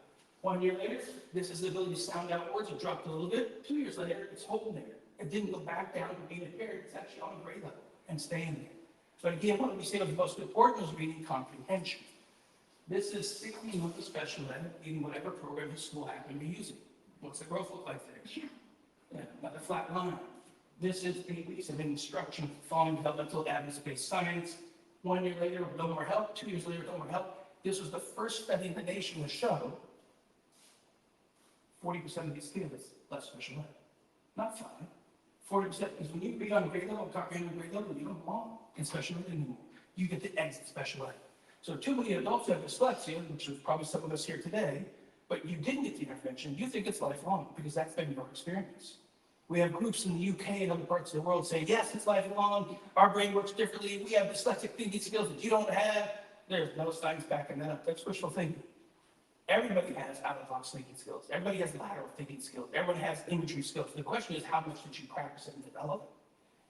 1 year later, this is the ability to sound outwards. It dropped a little bit. 2 years later, it's holding there. It didn't go back down to being impaired. It's actually on grade level and staying there. But again, what we say was most important was reading comprehension. This is 16 months of special ed in whatever program the school happened to be using. What's the growth look like there? Yeah, another flat line. This is 8 weeks of instruction following developmental evidence-based science. 1 year later, no more help. 2 years later, no more help. This was the first study in the nation to show 40% of these kids less special ed. Not fine. 40%, because when you be on grade level, comprehension grade level, you don't belong in special ed anymore. You get to exit special ed. So too many adults have dyslexia, which is probably some of us here today, but you didn't get the intervention. You think it's lifelong because that's been your experience. We have groups in the UK and other parts of the world saying, yes, it's lifelong. Our brain works differently. We have dyslexic thinking skills that you don't have. There's no science backing that up. That's wishful thinking. Everybody has out-of-the-box thinking skills. Everybody has lateral thinking skills. Everyone has imagery skills. The question is, how much did you practice and develop?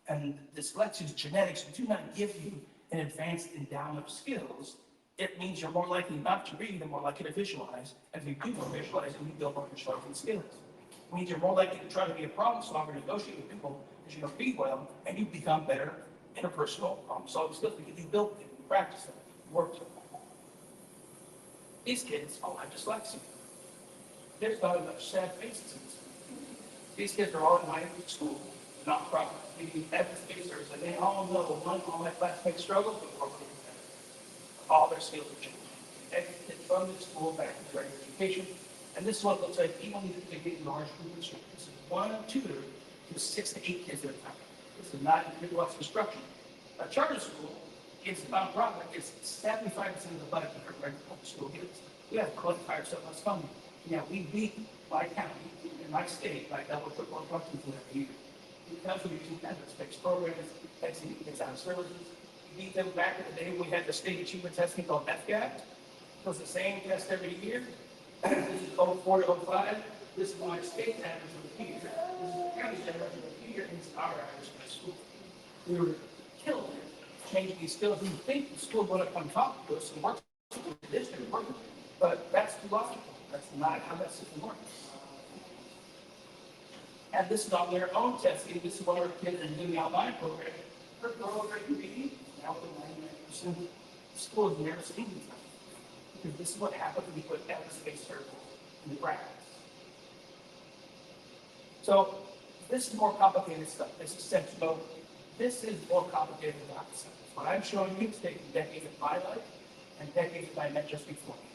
And dyslexia's genetics do not give you an advanced endowment of skills. It means you're more likely not to read and more likely to visualize. And if you do more visualizing, you build more visualizing skills. It means you're more likely to try to be a problem solver, negotiate with people, because you don't read well, and you become better interpersonal problem-solving skills because you built them, you practice them, you work them. These kids all have dyslexia. There's not enough sad faces in this. These kids are all in high school. nonprofit, we do evidence-based service, and they all know one, all my classmates struggle, but we're working together. All their skills are changing. Exited from the school back into regular education. And this is what it looks like even if they get large group of students. This is one tutor to 6 to 8 kids at a time. This is not individualized instruction. A charter school is nonprofit, it's 75% of the budget for regular public school kids. We have 25% less funding. Yeah, we beat my county and my state by double, triple, and quadruple every year. Because we're using evidence-based programs, exiting kids out of services. We beat them back in the day when we had the state achievement testing called FGAT. It was the same test every year. This is 04 to 05. This is my state average of the year. This is the county's average of the year, and it's our average in school. We were killed changing these skills. We think the school would have come talk to us and work with the district, but that's too logical. That's not how that system works. And this is on their own testing. This is one of our kids in the online program. Her girl grade reading, now with 99%. The school has never seen these things. Because this is what happens when you put evidence-based services into practice. So this is more complicated stuff. This is sensible. This is more complicated than rocket science. What I'm showing you is taking decades of my life and decades of my mentors before me.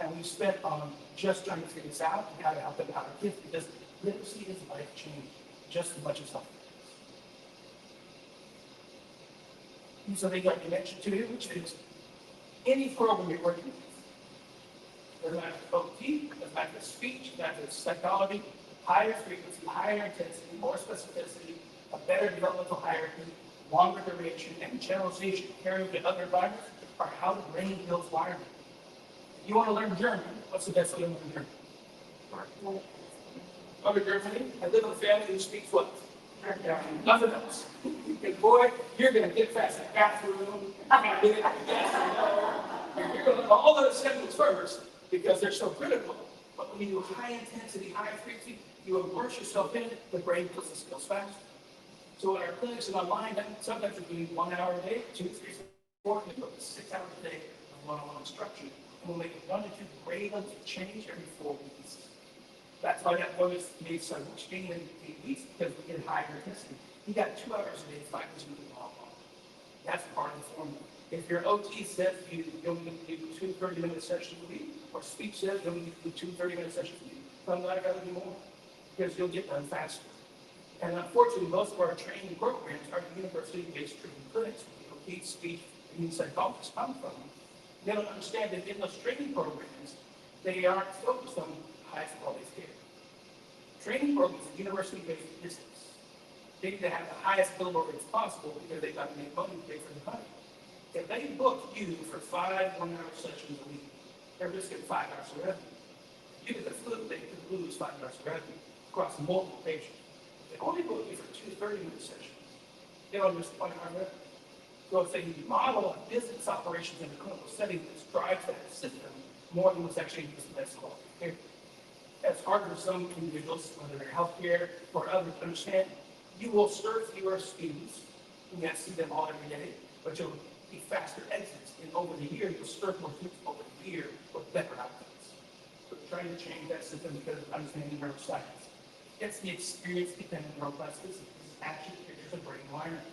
And we spent on just trying to figure this out and how to help them out our kids, because literacy is life-changing just as much as something else. These are the things I mentioned to you, which is any program you're working with. Doesn't matter if it's OT, doesn't matter if it's speech, doesn't matter if it's psychology, higher frequency, higher intensity, more specificity, a better developmental hierarchy, longer duration, and generalization carried to other environments are how the brain builds wiring. If you want to learn German, what's the best way to learn German? Go to Germany, I live in a family who speaks what? Nothing else. And boy, you're going to get fast in the bathroom, you're going to learn all those sentences first because they're so critical. But when you do high intensity, high frequency, you immerse yourself in it, the brain puts the skills fast. So in our clinics and online, sometimes we're doing 1 hour a day, 2, 3, 4, we put 6 hours a day of one-on-one instruction. And we'll make 1 to 2 grade levels change every 4 weeks. That's why that boy is made so much gain in 8 weeks, because we get higher intensity. He got 2 hours a day, 5 days a week long. That's part of the formula. If your OT says you only need to do 2 30-minute sessions a week, or speech says you only need to do 2 30-minute sessions a week, I'm not going to do more, because you'll get done faster. And unfortunately, most of our training programs are university-based training clinics, where OT, speech, and psychologists come from. They don't understand that in those training programs, they aren't focused on highest quality of care. Training programs are university-based business. They need to have the highest billable rates possible because they've got to make money to pay for the money. If they book you for 5 1-hour sessions a week, they're just getting 5 hours of revenue. You get the flu, they could lose 5 hours of revenue across multiple patients. They only book you for 2 30-minute sessions. They don't miss 20 hour revenue. So if they model a business operations in a clinical setting that drives that system more than what's actually used in best quality care. That's hard for some individuals, whether they're healthcare or others, to understand. You will serve fewer students. You can't see them all every day, but you'll be faster exits. And over the year, you'll serve more students over the year with better outcomes. So we're trying to change that system because of understanding neuroscience. It's the experience-dependent neuroplasticity. This is actually pictures of brain wiring.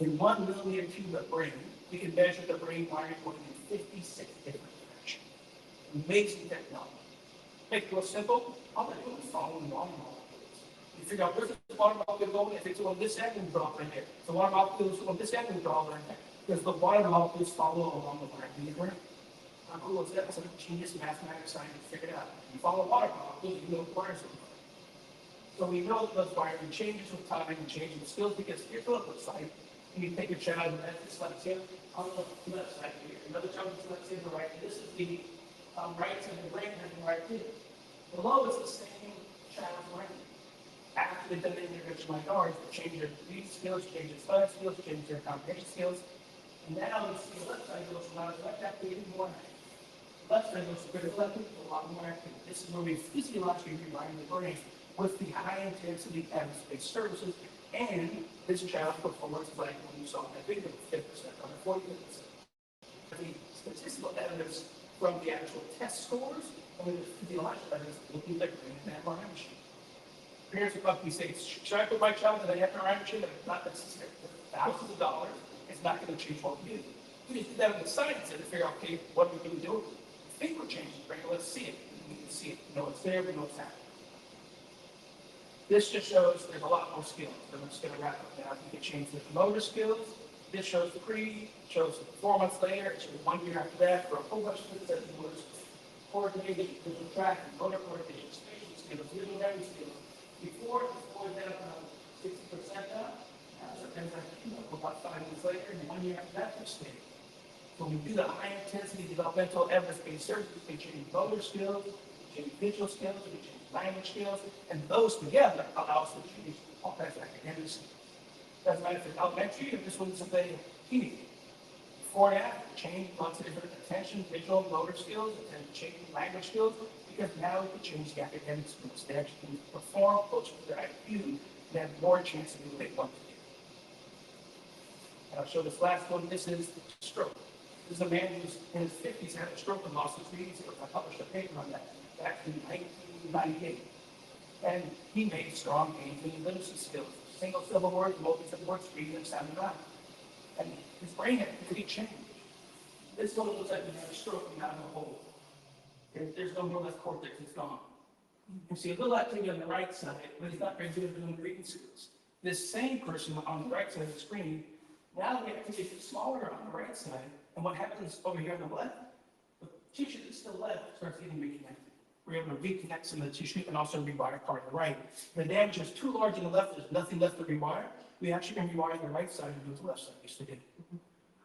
In 1 millimeter cube of brain, we can measure the brain wiring going in 56 different directions. Amazing technology. Make it real simple. All they're doing is following water molecules. You figure out where's the water molecule going. If it's on this end, we draw it right there. The water molecule is on this end, we draw it right there. Because the water molecules follow along the line in the brain. How cool is that? It's a genius mathematics scientist figured it out. You follow water molecules, you know what wires are. So we know that those wiring changes with time and changes with skills, because here's what it looks like. And you take a child with dyslexia on the left side here, another child with dyslexia on the right. This is the right side of the brain and the right here. Below is the same child's brain. After they've done the intervention like ours, they change their reading skills, change their study skills, change their comprehension skills. And now you see the left side goes from not as much activity to more activity. The left side goes from greater activity to a lot more activity. This is where we physiologically rewire the brain with the high intensity evidence-based services. And this child's performance is like when you saw that video, 50% or 40%. The statistical evidence from the actual test scores and the physiological evidence looking like in an MRI machine. Parents will probably say, should I put my child in the MRI machine? Not necessarily. Thousands of dollars, it's not going to change what we do. We just did that in the science and figure out, okay, what are we going to do? I think we're changing the brain. Let's see it. We can see it. We know it's there. We know it's happening. This just shows there's a lot more skills. I'm just going to wrap up now. You can change the motor skills. This shows the pre, shows the 4 months later, it shows 1 year after that for a whole bunch of things that was coordinated, visual tracking, motor coordination, spatial skills, visual memory skills. Before, it was always down about 60% now. Sometimes about 5 months later, and 1 year after that, they're stable. So when we do the high intensity developmental evidence-based surgery, we change motor skills, we change visual skills, we change language skills, and those together allow us to change all kinds of academic skills. Doesn't matter if it's elementary or this one's something teenage. Before and after, change lots of different attention, visual, motor skills, and change language skills, because now we can change the academic skills. They actually can perform closer to their IQ, and they have more chance of doing what they want to do. And I'll show this last one. This is stroke. This is a man who's in his 50s, had a stroke and lost his reading skills. I published a paper on that back in 1998. And he made strong gains in literacy skills. Single syllable words, multi-syllable words, reading and sounding out. And his brain had complete change. This one looks like he had a stroke and not in a hole. There's no more left cortex, it's gone. You see a little activity on the right side, but he's not very good at doing reading skills. This same person on the right side of the screen, now the activity is smaller on the right side, and what happens over here on the left, the tissue that's still left starts getting reconnected. We're able to reconnect some of the tissue and also rewire part of the right. The damage is too large on the left, there's nothing left to rewire. We actually can rewire the right side and do what the left side used to do.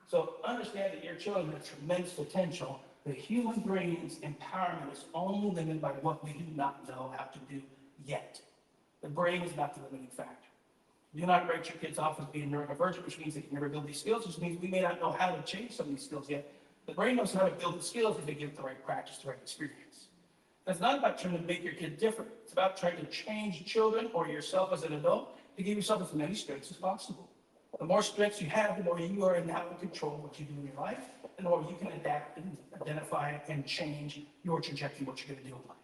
So understand that your children have tremendous potential. The human brain's empowerment is only limited by what we do not know how to do yet. The brain is not the limiting factor. Do not write your kids off as being neurodivergent, which means they can never build these skills, which means we may not know how to change some of these skills yet. The brain knows how to build the skills if they give it the right practice, the right experience. It's not about trying to make your kid different. It's about trying to change children or yourself as an adult to give yourself as many strengths as possible. The more strengths you have, the more you are now in control of what you do in your life, and the more you can adapt and identify and change your trajectory, what you're going to do in life.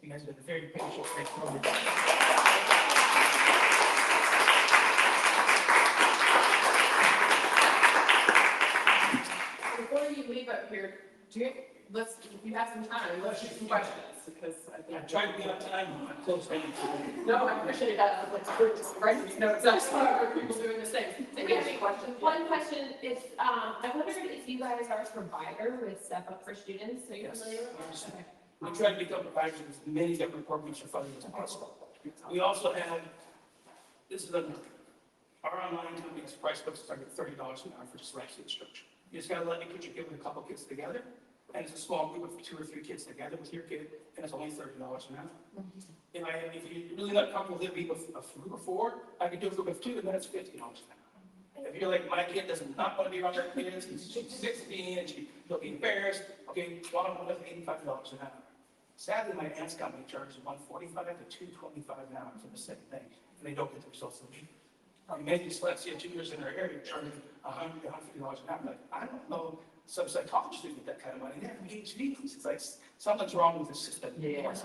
You guys have been very patient, very thorough. Before you leave up here, if you have some time, let's shoot some questions, because I tried to be on time, I'm close. No, I appreciate that. It's great. No, it's not for people doing the same. Maybe you have any questions? One question is, I wondered if you guys are a provider with Step Up for Students, so you're familiar with that? We try to become providers with many different programs for funding as possible. We also have, this is our online company's price books is like $30 an hour for dyslexia instruction. You just got to let your kids, give a couple kids together, and it's a small group of 2 or 3 kids together with your kid, and it's only $30 an hour. If you're really not comfortable with it being with a group of 4, I can do a group of 2, and then it's $50 an hour. If you're like, my kid does not want to be around their kids, she's 16, and she'll be embarrassed, okay, one-on-one is $85 an hour. Sadly, my aunt's company charges $145 to $225 an hour for the same thing, and they don't get the results they need. Many dyslexia tutors in our area charging $100 to $150 an hour. Like, I don't know some psychologists who get that kind of money. They have PhDs. It's like something's wrong with the system. Yes.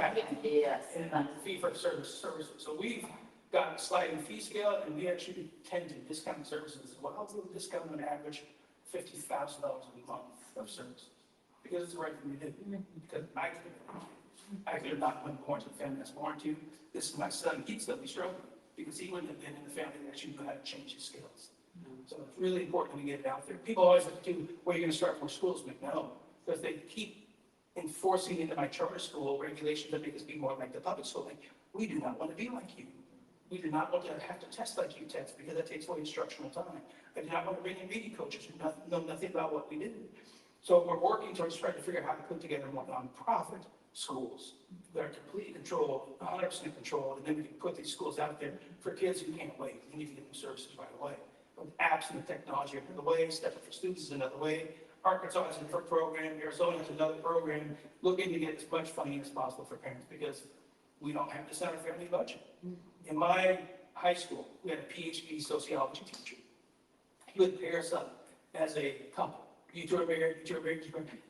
And fee for services. So we've got a sliding fee scale, and we actually tend to discount services as well. We'll discount on average $50,000 a month of services because it's the right thing to do. Because I could have not been born to the family I was born to. This is my son. He'd still be struggling because he wouldn't have been in the family that actually knew how to change his skills. So it's really important to get it out there. People always have to do, where you're going to start more schools, but no, because they keep enforcing into my charter school regulations that make us be more like the public school. Like, we do not want to be like you. We do not want to have to test like you test because that takes away instructional time. I do not want to bring in reading coaches who know nothing about what we do. So we're working towards trying to figure out how to put together more nonprofit schools that are completely controlled, 100% controlled, and then we can put these schools out there for kids who can't wait. We need to get them services right away. But apps and the technology are another way, Step Up for Students is another way. Arkansas has a different program, Arizona has another program, looking to get as much funding as possible for parents because we don't have this in our family budget. In my high school, we had a Ph.D. sociology teacher. He would pair us up as a couple. You two are married,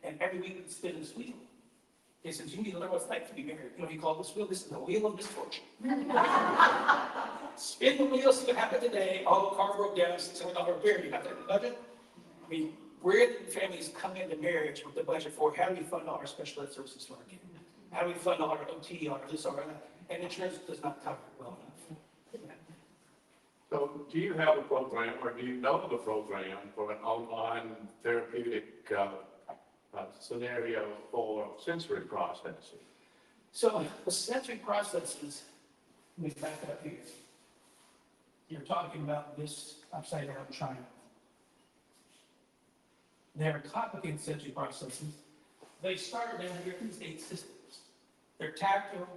and every week we'd spin this wheel. He says, you need to learn what it's like to be married. You know, he called this wheel, this is the wheel of misfortune. Spin the wheel, see what happened today. Oh, the car broke down, $600 repair. You got that in the budget? I mean, where did families come into marriage with the budget for? How do we fund all our special ed services for our kids? How do we fund all our OT, all our this, all our that? And insurance does not cover it well enough. So do you have a program, or do you know of a program for an online therapeutic scenario for sensory processing? So the sensory processes, let me back up here. You're talking about this upside down triangle. They're complicated sensory processes. They start down here in these 8 systems. They're tactile,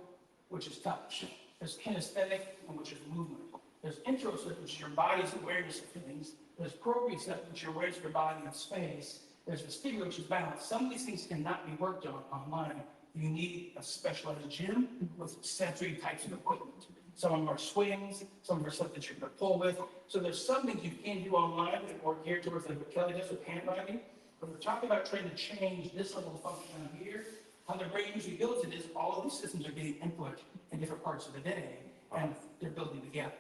which is touch. There's kinesthetic, which is movement. There's interoceptive, which is your body's awareness of things. There's proprioceptive, which is your awareness of your body in space. There's vestibular, which is balance. Some of these things cannot be worked on online. You need a specialized gym with sensory types of equipment. Some of them are swings, some of them are stuff that you're going to pull with. So there's some things you can do online that are more geared towards like what Kelly does with handwriting. But we're talking about trying to change this level of function down here. How the brain usually builds it is all of these systems are getting input in different parts of the day, and they're building together.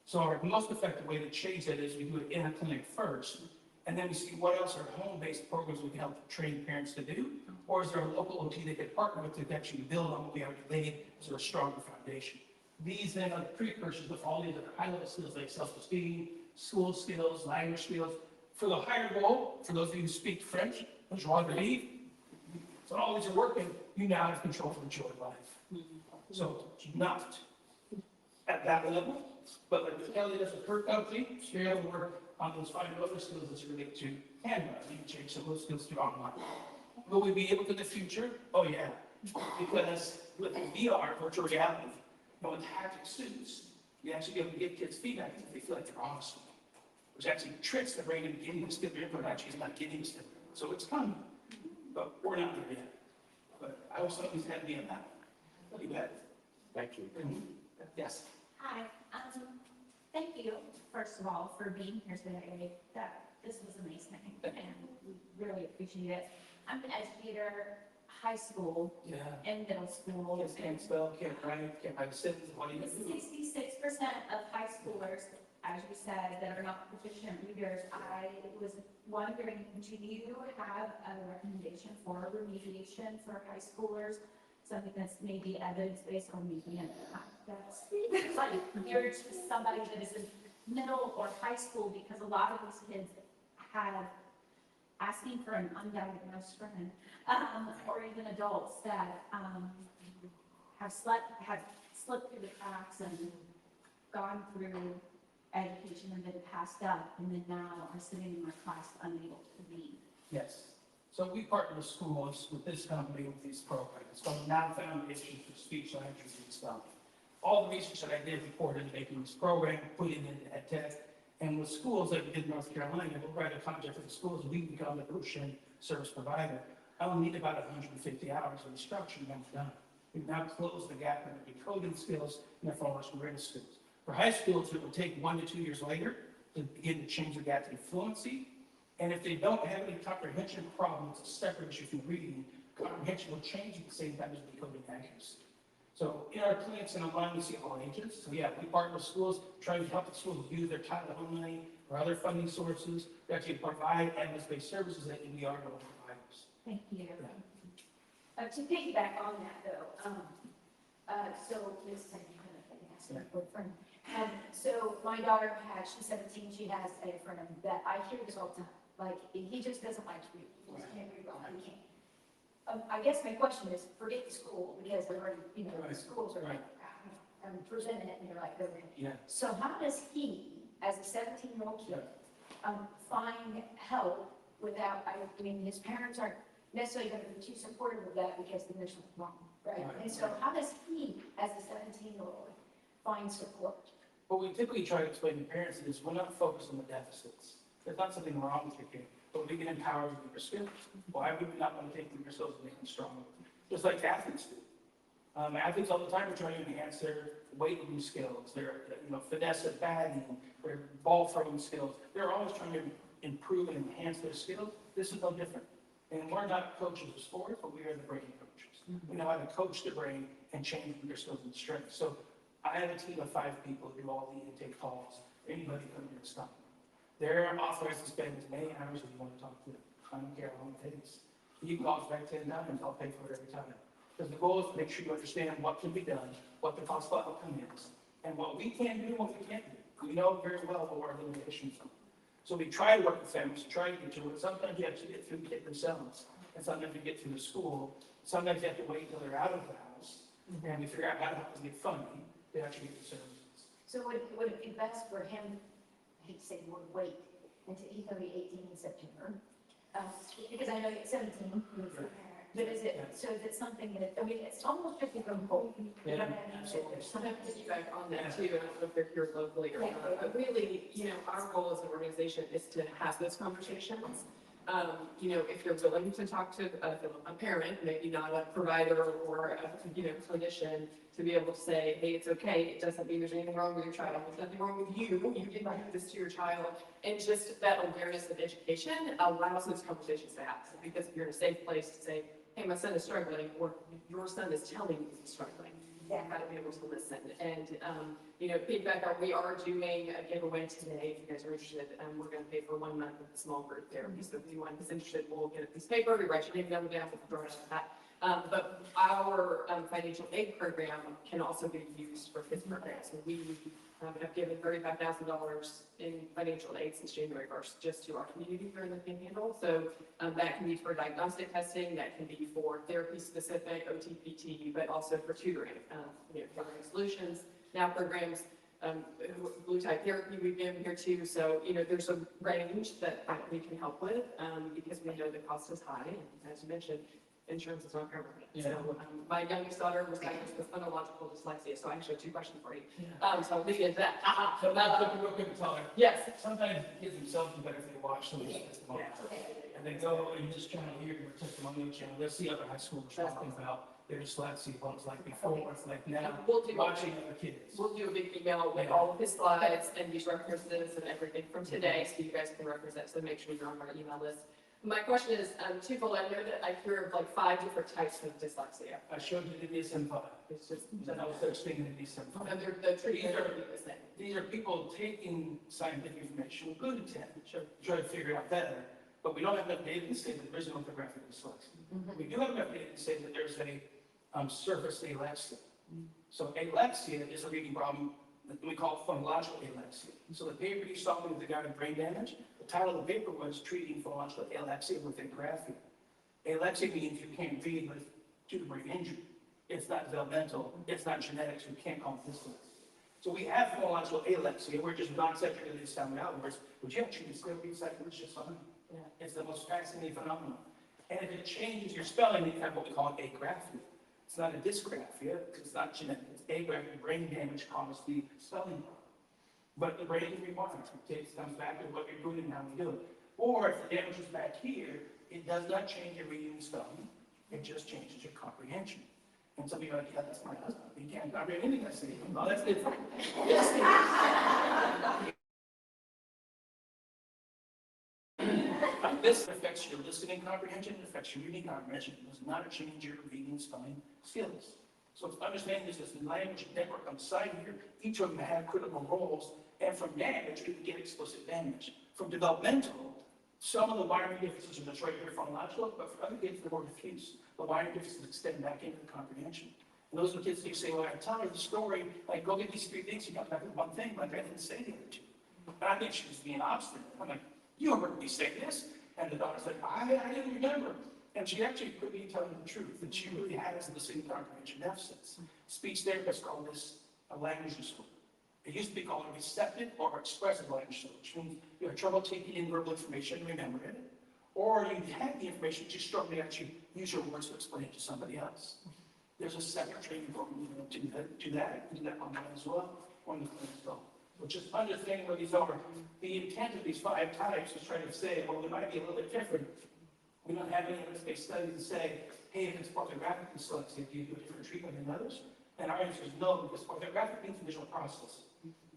So our most effective way to change that is we do it in a clinic first, and then we see what else are home-based programs we can help train parents to do, or is there a local OT they could partner with to actually build on what we already laid as a stronger foundation. These then are the precursors of all these other high-level skills like self-esteem, school skills, language skills. For the higher goal, for those of you who speak French, joie de vivre, so all these are working, you now have control of the joy of life. So not at that level, but like Kelly does with her company, you're able to work on those 5 other skills that relate to handwriting. You can change some of those skills to online. Will we be able to in the future? Oh yeah, because with VR, virtual reality, with haptic suits, you actually be able to give kids feedback if they feel like they're awesome, which actually tricks the brain into getting the skill their input actually is not getting the skill. So it's coming, but we're not there yet. But I always thought these had to be in that. Pretty bad. Thank you. Yes. Hi, thank you, first of all, for being here today. This was amazing, and we really appreciate it. I'm an educator, high school Yeah. and middle school. Kids can't spell, can't write, can't write a sentence. What do you do? 66% of high schoolers, as you said, that are not proficient readers. I was wondering, do you have a recommendation for remediation for high schoolers? Something that's maybe evidence-based or maybe that's like geared to somebody that is in middle or high school, because a lot of these kids have asking for an undiagnosed friend, or even adults that have slipped through the cracks and gone through education and been passed up, and then now are sitting in my class unable to read. Yes. So we partner with schools with this company with these programs. It's called Now Foundation for Speech, Language, and Stuff. All the research that I did reported making this program, putting it into EdTech, and with schools like we did in North Carolina, we'll write a contract with the schools, we become the ocean service provider. I only need about 150 hours of instruction when we're done. We've now closed the gap in the decoding skills and the formal written skills. For high schools, it will take 1 to 2 years later to begin to change the gap to fluency. And if they don't have any comprehension problems, it's a separate issue from reading. Comprehension will change at the same time as decoding accuracy. So in our clinics and online, we see all ages. So yeah, we partner with schools, trying to help the schools use their Title I money or other funding sources to actually provide evidence-based services that we are going to provide. Thank you. Yeah. To piggyback on that though, so this is so my daughter she's 17, she has a friend that I hear this all the time, like, he just doesn't like to read, he just can't read well, he can't. I guess my question is, forget the school, because they're already, the Right. schools are like, presenting it, and they're like, okay. Yeah. So how does he, as a 17-year-old kid, find help without, I mean, his parents aren't necessarily going to be too supportive of that because then there's something wrong, right? Right. And so how does he, as a 17-year-old, find support? What we typically try to explain to parents is we're not focused on the deficits. There's not something wrong with your kid, but we can empower you with your skills. Why would we not want to take them your skills and make them stronger? Just like athletes do. Athletes all the time are trying to enhance their weightlifting skills, their finesse at batting, their ball throwing skills. They're always trying to improve and enhance their skills. This is no different. And we're not coaches of sports, but we are the brain coaches. We know how to coach the brain and change their skills and strengths. So I have a team of 5 people who do all the intake calls. Anybody come here and stop. They're authorized to spend as many hours as you want to talk to them. I don't care how long it takes. You can call us back 10 times, I'll pay for it every time. Because the goal is to make sure you understand what can be done, what the possible outcome is, and what we can do and what we can't do. We know very well what our limitations are. So we try to work with families, try to get to it. Sometimes you have to get through the kid themselves, and sometimes you get through the school. Sometimes you have to wait until they're out of the house, and we figure out how to help them get funding to actually get the services. So would it be best for him, I hate to say the word wait, until he's gonna be 18 in September? Because I know you're 17, but is it, so is it something that, I mean, it's almost just a goal. You know what I mean? Absolutely. I'm going to piggyback on that too. I don't know if they're here locally or not, but really, our goal as an organization is to have those conversations. If you're willing to talk to a parent, maybe not a provider or a clinician, to be able to say, hey, it's okay. It doesn't mean there's anything wrong with your child. There's nothing wrong with you. You didn't do this to your child. And just that awareness and education allows those conversations to happen. Because if you're in a safe place to say, hey, my son is struggling, or your son is telling you he's struggling, you've got to be able to listen. And, feedback on, we are doing a giveaway today. If you guys are interested, we're going to pay for 1 month of the small group therapy. So if anyone is interested, we'll get a piece of paper, we write your name down, we'll throw it at that. But our financial aid program can also be used for kids programs. So we have given $35,000 in financial aid since January 1st, just to our community here in the Panhandle. So that can be for diagnostic testing, that can be for therapy-specific, OT/PT, but also for tutoring, tutoring solutions, now programs, blue type therapy we've given here too. So, there's a range that we can help with because we know the cost is high. And as you mentioned, insurance is not covering it. So my youngest daughter was diagnosed with phonological dyslexia. So I actually have 2 questions for you. So I'll leave you at that. So that's real quick to tell her. Yes. Sometimes the kids themselves do better if they watch some of these testimonials. And they go and just trying to hear your testimonial channel. They'll see other high schoolers talking about their dyslexia, what it's like before, what it's like now, watching other kids. We'll do a big email with all of his slides and these references and everything from today, so you guys can reference that. So make sure you're on our email list. My question is twofold. I know that I hear of like 5 different types of dyslexia. I showed you the DSM-5. It's just There's no such thing in the DSM-5. and the treatment are the same. These are people taking scientific information with good intent, Sure. try to figure it out better, but we don't have enough data to say that there's an orthographic dyslexia. We do have enough data to say that there's a surface alexia. So alexia is a reading problem that we call phonological alexia. So the paper you saw with the guy with brain damage, the title of the paper was Treating Phonological Alexia with Agraphia. Alexia means you can't read with due to brain injury. It's not developmental, it's not genetics, you can't call it dyslexia. So we have phonological alexia, we're just not separating these sound outwards, but you actually still read it's just fine. It's the most fascinating phenomenon. And if it changes your spelling, you have what we call agraphia. It's not a dysgraphia, because it's not genetic. It's agraphia, brain damage caused the spelling problem. But the brain is rewired. It comes back to what you're doing and how we do it. Or if the damage is back here, it does not change your reading and spelling. It just changes your comprehension. And some of you are like, yeah, that's my husband. He can't comprehend anything I say. No, that's different. This affects your listening comprehension, it affects your reading comprehension. It does not change your reading and spelling skills. So it's understanding this language network on the side here. Each of them have critical roles, and from damage, you can get explicit damage. From developmental, some of the wiring differences are just right here phonological, but for other kids, they're more diffuse. The wiring differences extend back into the comprehension. And those are the kids who say, well, I tell her the story, like, go get these 3 things, you got back with 1 thing, like I didn't say the other 2. But I think she was being obstinate. I'm like, you don't heard me say this. And the daughter said, I didn't remember. And she actually could be telling the truth, that she really has listening comprehension deficits. Speech therapists call this a language disorder. It used to be called a receptive or expressive language disorder, which means you have trouble taking in verbal information and remembering it. Or you have the information, but you struggle to actually use your words to explain it to somebody else. There's a separate training program to do that on that as well, on the clinic as well. But just understanding what these are, the intent of these 5 types is trying to say, well, they might be a little bit different. We don't have any evidence-based studies that say, hey, if it's orthographic dyslexia, do you do a different treatment than others? And our answer is no, because orthographic means visual processing.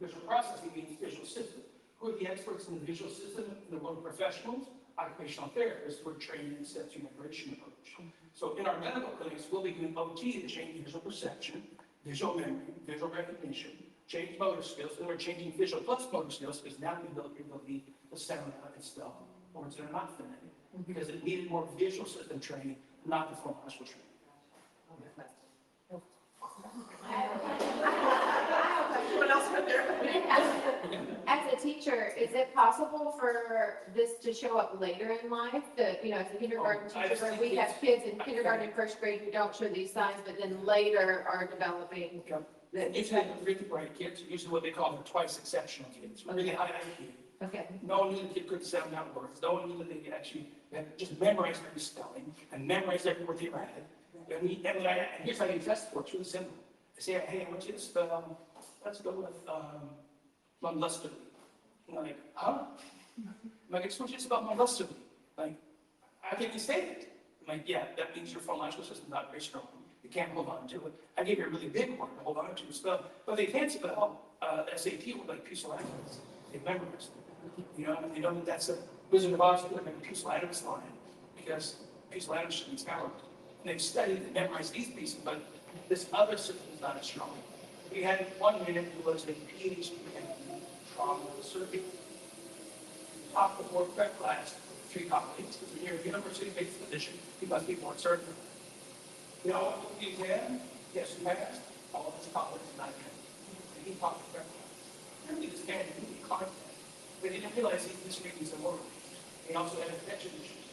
Visual processing means visual system. Who are the experts in the visual system? The world professionals occupational therapists who are trained in sensory integration approach. So in our medical clinics, we'll be doing OT to change visual perception, visual memory, visual recognition, change motor skills, and we're changing visual plus motor skills because now we build your ability to sound out and spell words that are not phonetic, because it needed more visual system training, not the phonological training. What else out there? As a teacher, is it possible for this to show up later in life? As a kindergarten teacher, where we have kids in kindergarten and first grade who don't show these signs, but then later are developing. Usually the really bright kids, usually what they call the twice exceptional kids, really high IQ. Okay. No one knew the kid couldn't sound out words. No one knew that they could actually just memorize every spelling and memorize every word they read. And here's how you test for it. It's really simple. I say, hey, I want you to spell, let's go with mollustably. I'm like, huh? I'm like, I just want you to spell mollustably. Like, how can you say it? I'm like, yeah, that means your phonological system's not very strong. You can't hold on to it. I gave you a really big word to hold on to spell, but they can't spell SAT with like pusillanimous. They memorize it. They know that that's a Wizard of Oz put them in pusillanimous line because pusillanimous means power. And they've studied and memorized these pieces, but this other system is not as strong. We had one man who was a Ph.D. in trauma surgery, top of the board prep class, 3 colleagues, because when you're a university-based physician, you must be board certified. You know what the exam? Yes, who passed? All of his colleagues, not him. And he taught the prep class. Really, this man didn't need contact. But he didn't realize he was reading some more. He also had attention issues.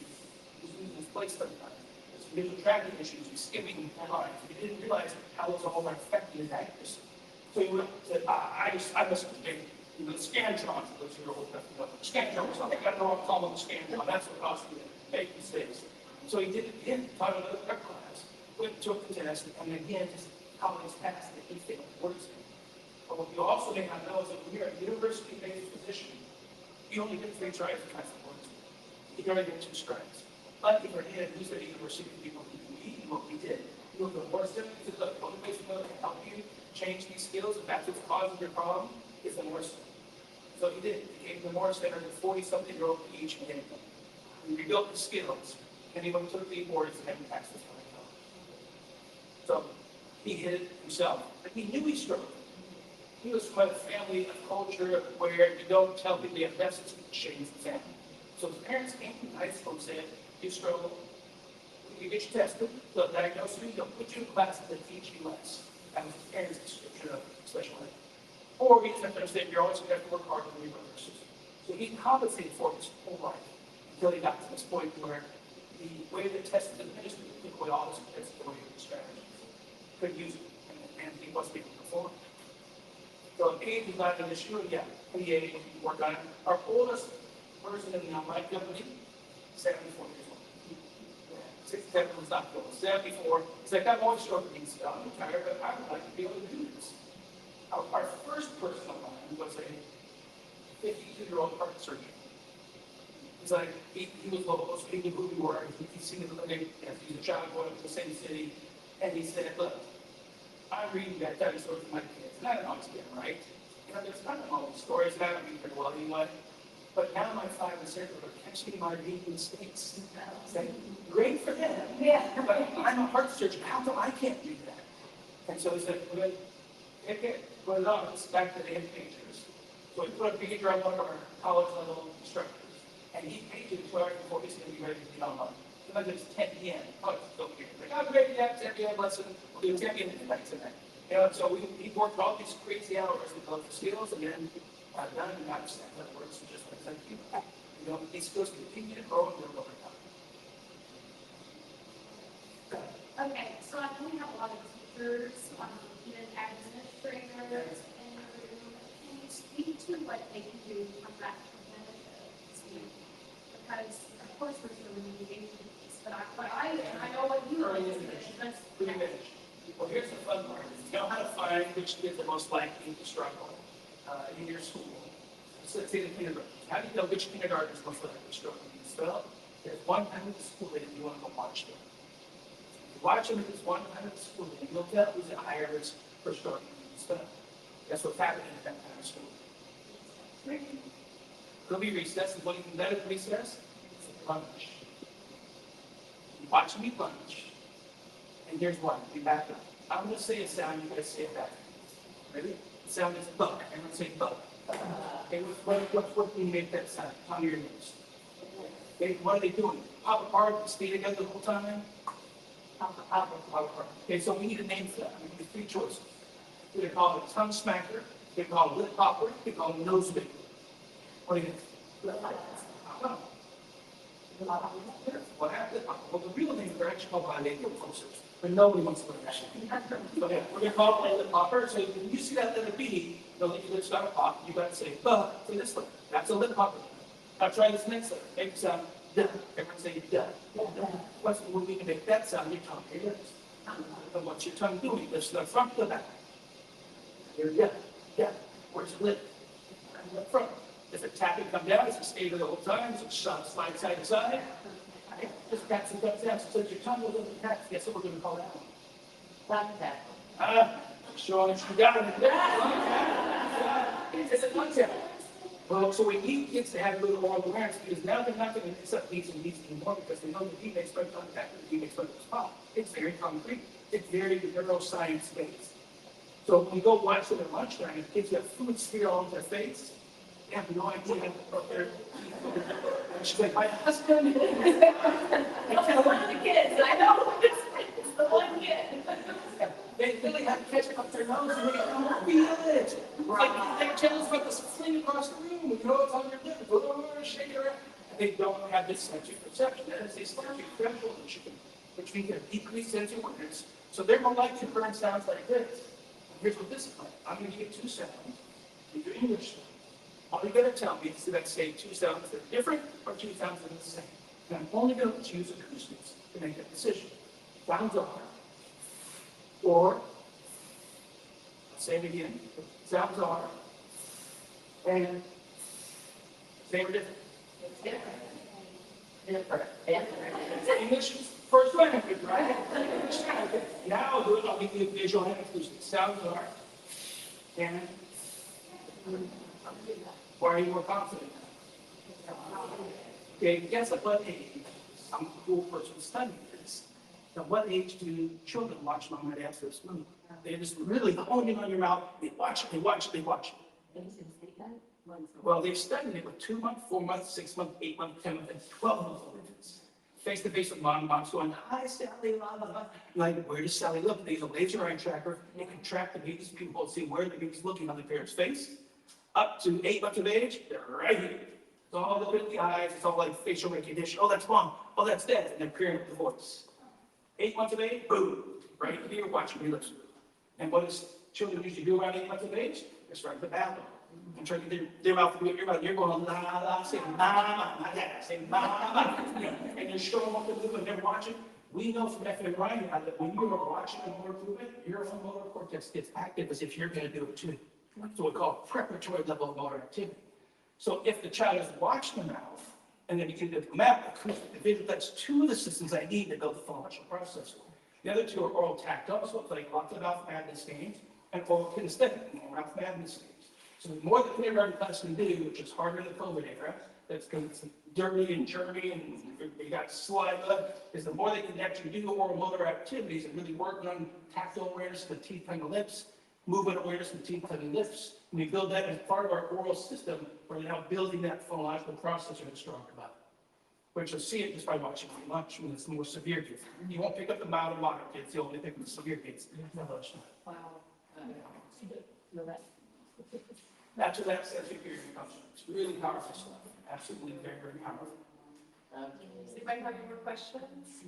He was losing his place sometimes. His visual tracking issues. He was skipping lines. He didn't realize how those all were affecting his accuracy. So he said, I must have been, the Scantron, those are old enough to know. Scantron was something, I don't know what I'm calling the Scantron. That's what caused me to make mistakes. So he did it again, taught another prep class, went to the test, and again, his colleagues passed it. He failed words. But what you also may not know is that when you're a university-based physician, you only get 3 tries to try for words. You can only get 2 strikes. Lucky for him, he's at a university of people who can read what we did. You look at the worst study, because the only way to know to help you change these skills, if that's what's causing your problem, is the Morse Center. So he did. He gave the Morse Center to 40-something-year-old PhD. He rebuilt his skills, and he went to the boards and hadn't passed his final. So he hid it himself, but he knew he struggled. He was from a family, a culture where you don't tell people you have deficits to change the family. So his parents came from high school and said, you struggle, you get you tested, they'll diagnose you, they'll put you in classes that teach you less. That was his parents' description of special ed. Or you just have to understand you're always going to have to work harder than your brothers. So he compensated for his whole life until he got to this point where the way the test is administered took away all his compensatory strategies. Couldn't use it, and he wasn't able to perform. So age is not an issue, and yeah, 28, we can work on it. Our oldest person in the online company, 74 years old. 67 was not good. 74, it's like, I'm always struggling, so I'm tired, but I would like to be able to do this. Our first person online was a 52-year-old heart surgeon. He's like, he was local, so he knew who we were. He's seen the living, he's a child going to the same city, and he said, look, I'm reading that type of story for my kids, and I don't always get it right. There's not all these stories, and I don't read very well anyway. But now my 5 and 6 are catching my reading mistakes. Like, great for them. Yeah. But I'm a heart surgeon. How come I can't do that? And so he said, we're going to take it, put it on, it's back to the end pages. So we put a behavior on one of our college level instructors, and he paid it 2 hours before he's going to be ready to get online. Sometimes it's 10 p.m. Oh, it's still here. Like, I'm ready to have 10 p.m. lesson. We'll do 10 p.m. tonight. So he worked all these crazy hours to develop the skills, and then done and got to that works just like you. These skills continue to grow and build over time. Okay, so I know we have a lot of teachers, even administrators in the room. Can you speak to what they can do from that preventative speak? Because of course there's a remediation piece, but I know what you are doing. Well, here's the fun part. You know how to find which kids are most likely to struggle in your school. So let's say the kindergarten. How do you know which kindergarten is most likely to struggle? Well, there's one time at the school that you want to go watch them. If you watch them at this one time at the school, you'll tell who's at higher risk for struggling in stuff. That's what's happening at that time of school. There'll be recess, and what you can better than recess? It's a lunge. You watch me lunge. And here's one, we back up. I'm gonna say a sound, you guys say it back. Ready? The sound is buck. Everyone say buck. Okay, what do you make that sound? On your nose. Okay, what are they doing? Pop apart, stay together the whole time? Pop apart. Okay, so we need a name for that. We need three choices. We can call it a tongue smacker, we can call it lip popper, we can call it nose big. What do you think? What happened? Well, the real name are actually called bilateral pulsers, but nobody wants to learn that. So yeah, we're gonna call it a lip popper. So when you see that letter B, the lips gotta pop. You gotta say "buh" for this one. That's a lip popper. Now try this next letter. Make the sound "duh." Everyone say "duh." What's when we can make that sound? Your tongue, your lips. And what's your tongue doing? Lips to the front, to the back. Here, yeah. Where's the lip? The front. If it's tapping come down, it's a stay there the whole time. So slide side to side. Okay. Just taps and comes down. So your tongue will look tap. Guess what we're going to call that one? Tongue tap. Sure, you got it. It's a tongue tap. Well, so we need kids to have a little oral awareness because now they're not going to mix up these and these anymore because they know the D makes fun tongue tap and the D makes fun spot. It's very concrete. It's very neuroscience based. So when we go watch them at lunchtime, if kids have food smear all over their face, they have no idea what they're eating. And she's like, my husband. It's one of the kids, I know. It's the one kid. They really have to catch it up their nose and they don't feel it. Like they tell us about this fling across the room, you know it's on your lip, shake it around. And they don't have this sensory perception. That is a sensory threshold which means they're decreased sensory awareness. So they're more likely to learn sounds like this. Here's what this is like. I'm going to give two sounds. These are English sounds. All you're going to tell me is that say two sounds that are different or two sounds that are the same. And I'm only going to use acoustics to make that decision. Sounds are, or, say it again, sounds are, and say we're different. English is first language, right? Now I'll give you a visual and acoustic. Sounds are, and why are you more confident? Okay, guess at what age? Some cool person studying this. At what age do children watch mom and dad first movie? They just really hone in on your mouth. They watch it. Well, they've studied it with 2 months, 4 months, 6 months, 8 months, 10 months, and 12 months old infants. Face to face with mom, mom's going, hi, Sally, la, la, la. Like, where does Sally look? They use a laser eye tracker. They can track the baby's pupil and see where the baby's looking on the parent's face. Up to 8 months of age, they're right here. It's all look at the eyes. It's all like facial recognition. Oh, that's mom. Oh, that's dad. And they're peering at the voice. 8 months of age, boom, right here, watching your lips. And what does children usually do around 8 months of age? They start to babble. And try to get their mouth to your mouth. You're going la la, say mama, my dad, say mama, and you're showing what to do and they're watching. We know from fMRI now that when you are watching a motor movement, your own motor cortex gets active as if you're going to do it too. So we call it preparatory level of motor activity. So if the child is watching the mouth, and then you can do the map, acoustic, the visual, that's two of the systems I need to build the phonological process. The other two are oral tactile, so it's like lots of mouth madness games, and oral kinesthetic, mouth madness games. So the more the kindergarten class can do, which is harder in the COVID era, that's because it's dirty and germy and you got saliva, is the more they can actually do oral motor activities and really work on tactile awareness of the teeth and the lips, movement awareness of the teeth and the lips. And we build that as part of our oral system, we're now building that phonological processor that's stronger about it. But you'll see it just by watching my lunch when it's the more severe kids. You won't pick up the mild and moderate kids, you'll only pick up the severe kids. Wow. That's where that sensory hearing comes from. It's really powerful stuff. Absolutely very, very powerful. Does anybody have any more questions?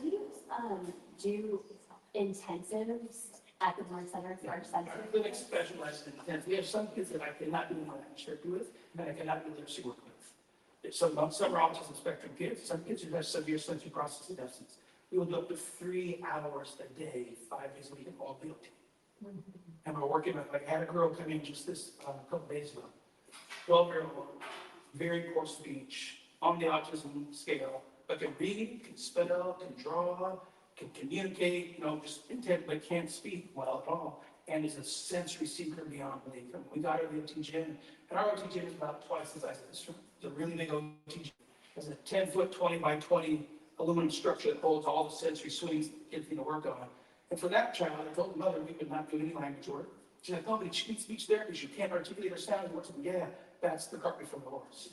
Do you do intensives at the Warren Center for Sensory? Really specialized in intense. We have some kids that I cannot do my therapy with, and I cannot do literacy work with. Some are autism spectrum kids. Some kids who have severe sensory processing deficits. We will do up to 3 hours a day, 5 days a week, in all field team. And we're working with, like, I had a girl come in just this couple days ago. 12-year-old, very poor speech, on the autism scale, but can read, can spell, can draw, can communicate, just intent, but can't speak well at all, and is a sensory seeker beyond belief. And we got her the OT gym, and our OT gym is about twice the size of this room. It's a really big OT. It's a 10-foot, 20 by 20 aluminum structure that holds all the sensory swings kids need to work on. And for that child, I told the mother we could not do any language work. She's like, oh, but she needs speech therapy. She can't articulate her sound. Yeah, that's the cart before the horse.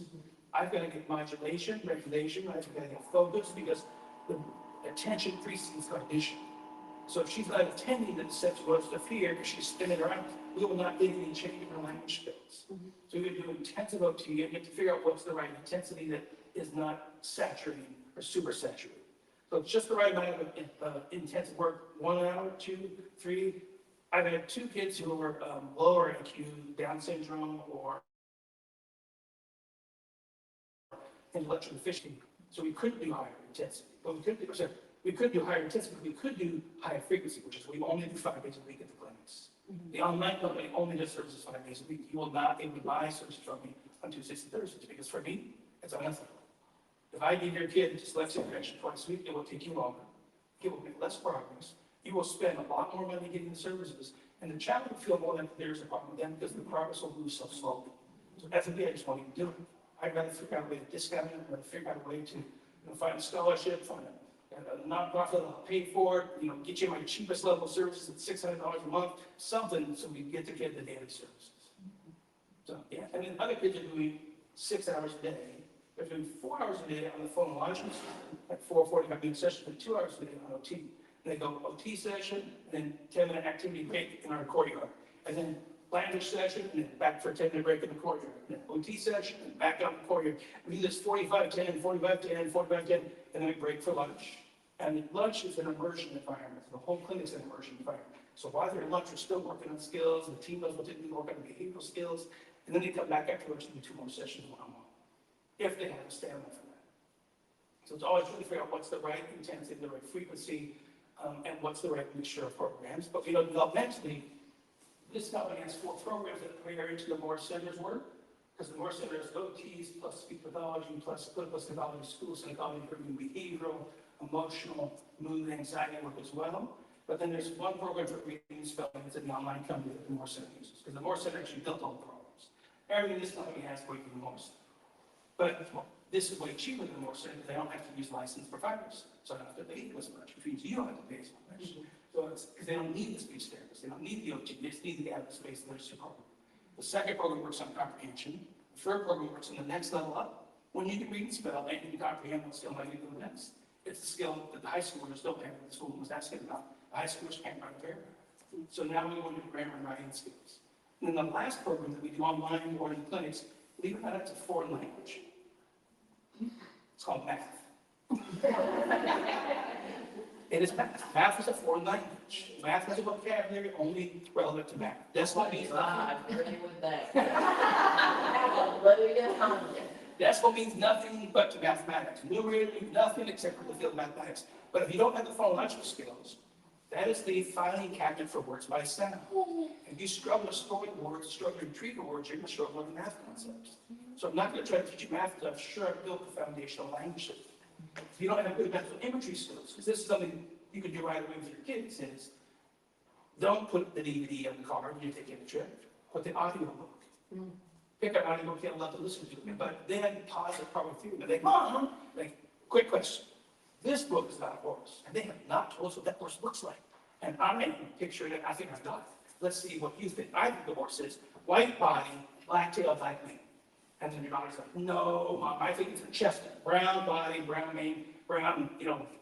I've got to get modulation, regulation. I've got to get focus because the attention precedes cognition. So if she's not attending to the sensory to fear because she's spinning around, we will not get any change in her language skills. So we would do intensive OT and you have to figure out what's the right intensity that is not saturating or super saturating. So it's just the right amount of intensive work, 1 hour, 2, 3. I've had 2 kids who were lower IQ, Down syndrome, or intellectual deficiency. So we couldn't do higher intensity. But we couldn't do higher intensity, but we could do higher frequency, which is we only do 5 days a week at the clinics. The online company only does services 5 days a week. You will not be able to buy services from me on Tuesdays and Thursdays because for me, it's unethical. If I give your kid dyslexia correction twice a week, it will take you longer. It will make less progress. You will spend a lot more money getting the services, and the child will feel more like there's a problem with them because the progress will move so slowly. So ethically, I just want you to do it. I'd rather figure out a way to discount it, I'd rather figure out a way to find a scholarship, find a nonprofit that'll pay for it, get you my cheapest level services at $600 a month, something so we can get the kid the daily services. So, yeah, and then other kids are doing 6 hours a day. They're doing 4 hours a day on the phonological system, at 4:45-minute sessions, and 2 hours a day on OT. And they go OT session, and then 10-minute activity break in our courtyard. And then language session, and then back for a 10-minute break in the courtyard. And then OT session, and back out in the courtyard. We do this 45-10, 45-10, 45-10, and then we break for lunch. And lunch is an immersion environment. The whole clinic's an immersion environment. So while they're at lunch, we're still working on skills, and the team knows what to do, work on behavioral skills, and then they come back afterwards and do 2 more sessions one-on-one. If they have a stamina for that. So it's always really figure out what's the right intensity, the right frequency, and what's the right mixture of programs. But developmentally, this company has 4 programs that are into the Moore Center's work, because the Moore Center is OTs plus speech pathology plus clinical psychology, school psychology, improving behavioral, emotional, mood, anxiety work as well. But then there's one program for reading and spelling. It's an online company that the Moore Center uses, because the Moore Center actually built all the programs. Everything this company has going to the Moore Center. But this is way cheaper than the Moore Center because they don't have to use licensed providers. So I don't have to pay as much, which means you don't have to pay as much. So it's because they don't need the speech therapist, they don't need the OT, they just need the adult space literacy program. The second program works on comprehension. The third program works on the next level up. When you can read and spell and you can comprehend what skill might be the next. It's the skill that the high schoolers don't have, the school was asking about. The high schoolers can't write a paragraph. So now we want to do grammar and writing skills. And then the last program that we do online or in clinics, believe it or not, it's a foreign language. It's called math. It is math. Math is a foreign language. Math has a vocabulary only relevant to math. That's what means I agree with that. Hallelujah. That's what means nothing but to mathematics. Numerator means nothing except for the field of mathematics. But if you don't have the phonological skills, that is the filing cabinet for words by sound. If you struggle to store words, struggle to retrieve the words, you're going to struggle with math concepts. So I'm not going to try to teach you math because I'm sure I've built the foundational language system. If you don't have good mental imagery skills, because this is something you can do right away with your kids, is don't put the DVD on the car when you're taking a trip. Put the audio book. Pick up audio book you'll love to listen to it, but then pause it probably through. And they Mom, like, quick question. This book is about a horse, and they have not told us what that horse looks like. And I'm picturing it, I think I've got it. Let's see what you think. I think the horse is white body, black tail, black mane. And then your daughter's like, no, Mom, I think it's a chestnut. Brown body, brown mane, brown,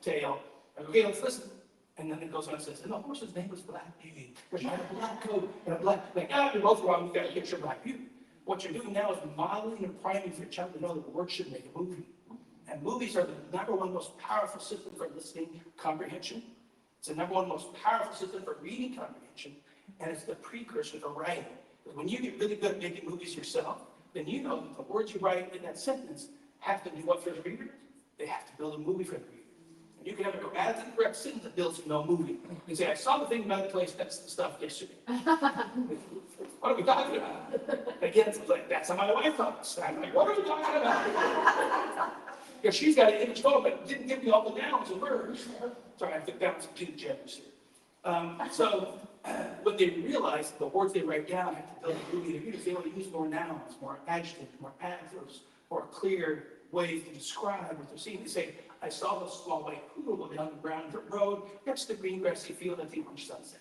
tail. I go, okay, let's listen. And then it goes on and says, and the horse's name was Black Beauty, because she had a black coat and a black, you're both wrong, you've got to picture Black Beauty. What you're doing now is modeling and priming for your child to know that words should make a movie. And movies are the #1 most powerful system for listening comprehension. It's the #1 most powerful system for reading comprehension, and it's the precursor for writing. Because when you get really good at making movies yourself, then you know that the words you write in that sentence have to do what for the reader? They have to build a movie for the reader. And you can have go add to the correct sentence that builds no movie. You can say, I saw the thing about the place, that's the stuff yesterday. What are we talking about? Again, it's like, that's how my wife talks. I'm like, what are we talking about? Because she's got an image photo, but it didn't give me all the nouns and verbs. Sorry, I took down some two genders here. So when they realize that the words they write down have to build a movie, they want to use more nouns, more adjectives, more adverbs, or clear ways to describe what they're seeing. They say, I saw a small white poodle down the ground the road next to the green grassy field at the orange sunset.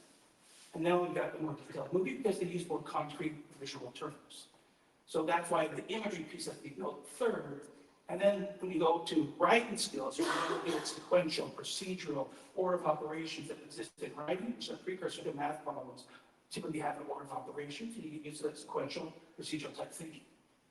And now we've got the more detailed movie because they use more concrete visual terms. So that's why the imagery piece has to be built third. And then when you go to writing skills, you're looking at sequential, procedural, order of operations that exist in writing, which is a precursor to math problems. Typically have an order of operations, and you use the sequential, procedural type thinking.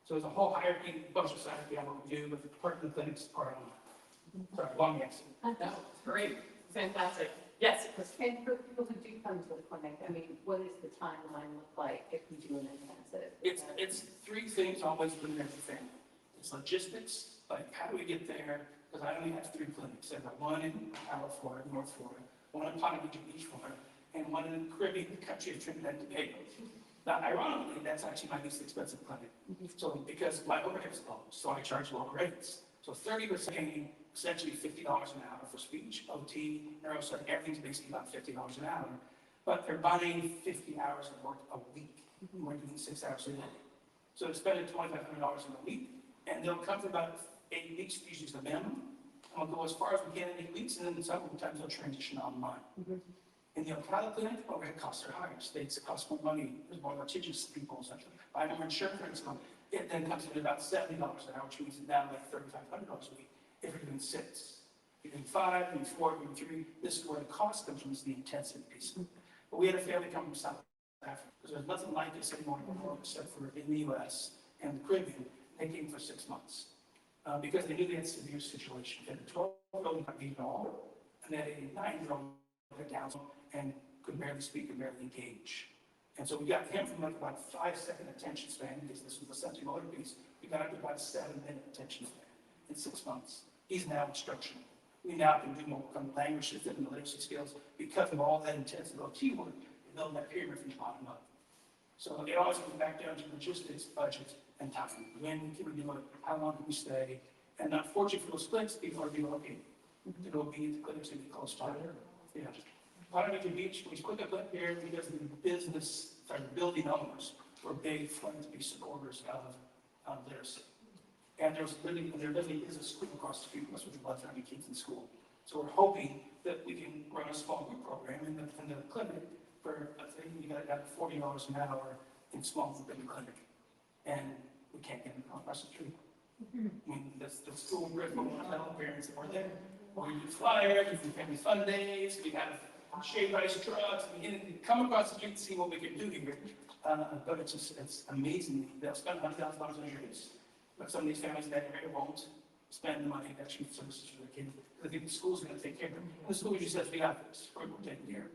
So there's a whole hierarchy, bunch of science behind what we do, but the part of the clinics is part of it. Sorry, long answer. No, great, fantastic. Yes, Chris. And for people who do come to the clinic, I mean, what does the timeline look like if we do an intensive? It's three things always within everything. It's logistics, like how do we get there? Because I only have 3 clinics. I've got one in Florida, North Florida, one in Ponte Vedra Beach, Florida, and one in the Caribbean, the country of Trinidad and Tobago. Now, ironically, that's actually my least expensive clinic. So because my overhead is low, so I charge lower rates. So 30% paying essentially $50 an hour for speech, OT, neuroscience, everything's basically about $50 an hour. But they're buying 50 hours of work a week. We're doing 6 hours a day. So they're spending $2,500 in a week, and they'll come for about 8 weeks, usually is the minimum. And we'll go as far as we can in 8 weeks, and then sometimes they'll transition online. In the Ocala clinic, overhead costs are higher. States cost more money. There's more litigious people, essentially. Buy more insurance. It then comes in about $70 an hour, which means it's down like $3,500 a week if you're doing 6. If you're doing 5, doing 4, doing 3, this is where the cost comes from, is the intensive piece. But we had a family come from South Africa, because there's nothing like this anymore except for in the US and the Caribbean. They came for 6 months because they knew they had a severe situation. They had a 12-year-old not being at all, and they had a 9-year-old down and could barely speak and barely engage. And so we got him from like about a 5-second attention span, because this was the sensory motor piece. We got up to about a 7-minute attention span in 6 months. He's now instructional. We now can do more language shifting and the literacy skills because of all that intensive OT work and building that pyramid from the bottom up. So it always comes back down to logistics, budget, and time. When can we do it? How long can we stay? And unfortunately for those clinics, people are relocating to go be the clinics and be close to it. Yeah. Ponte Vedra Beach, we put that up here because the business, sorry, the building owners were big for to be supporters of literacy. And there literally is a school across the street from us with about 30 kids in school. So we're hoping that we can run a small group program in the clinic for, I think we got $40 an hour in small group in the clinic. And we can't get them across the street. I mean, the school group, we want to tell parents that we're there. We do flyers, we do family fun days, we have shaved ice trucks, we come across the street and see what we can do here. But it's amazing. They'll spend $100,000 on years. But some of these families in that area won't spend the money that should services for their kids. They think the school's going to take care of them. And the school just says, we got this, we're taking care of it.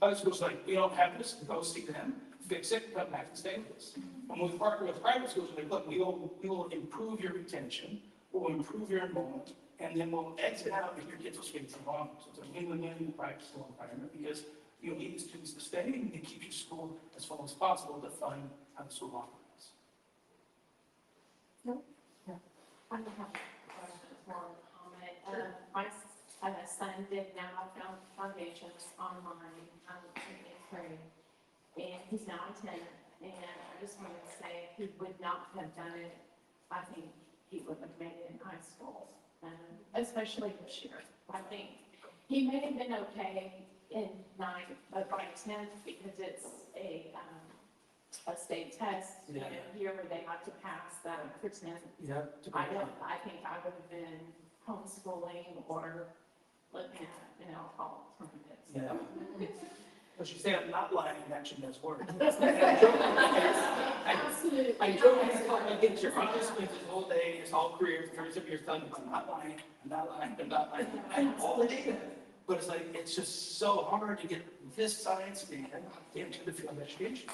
Other schools like, we don't have this, go see them, fix it, come back and stay with us. And when we partner with private schools, we're like, look, we will improve your retention, we'll improve your enrollment, and then we'll exit out if your kids will stay for longer. So it's a win-win in the private school environment because you need the students to stay and you keep your school as full as possible to fund how the school operates. I don't have a question or comment. My son did now foundations online in spring, and he's now 10. And I just wanted to say, if he would not have done it, I think he would have made it in high school, especially this year. I think he may have been okay in 9th, but by 10th, because it's a state test, Yeah. here where they have to pass that for 10th. Yeah. I think I would have been homeschooling or looking at, alternatives. Yeah. But she said, I'm not lying, it actually does work. I jokingly told my kids, you're honest with his whole day, his whole career, 30 years done, I'm not lying, I'm not lying, I'm not lying. I'm all in. But it's like, it's just so hard to get this science data into the field of education.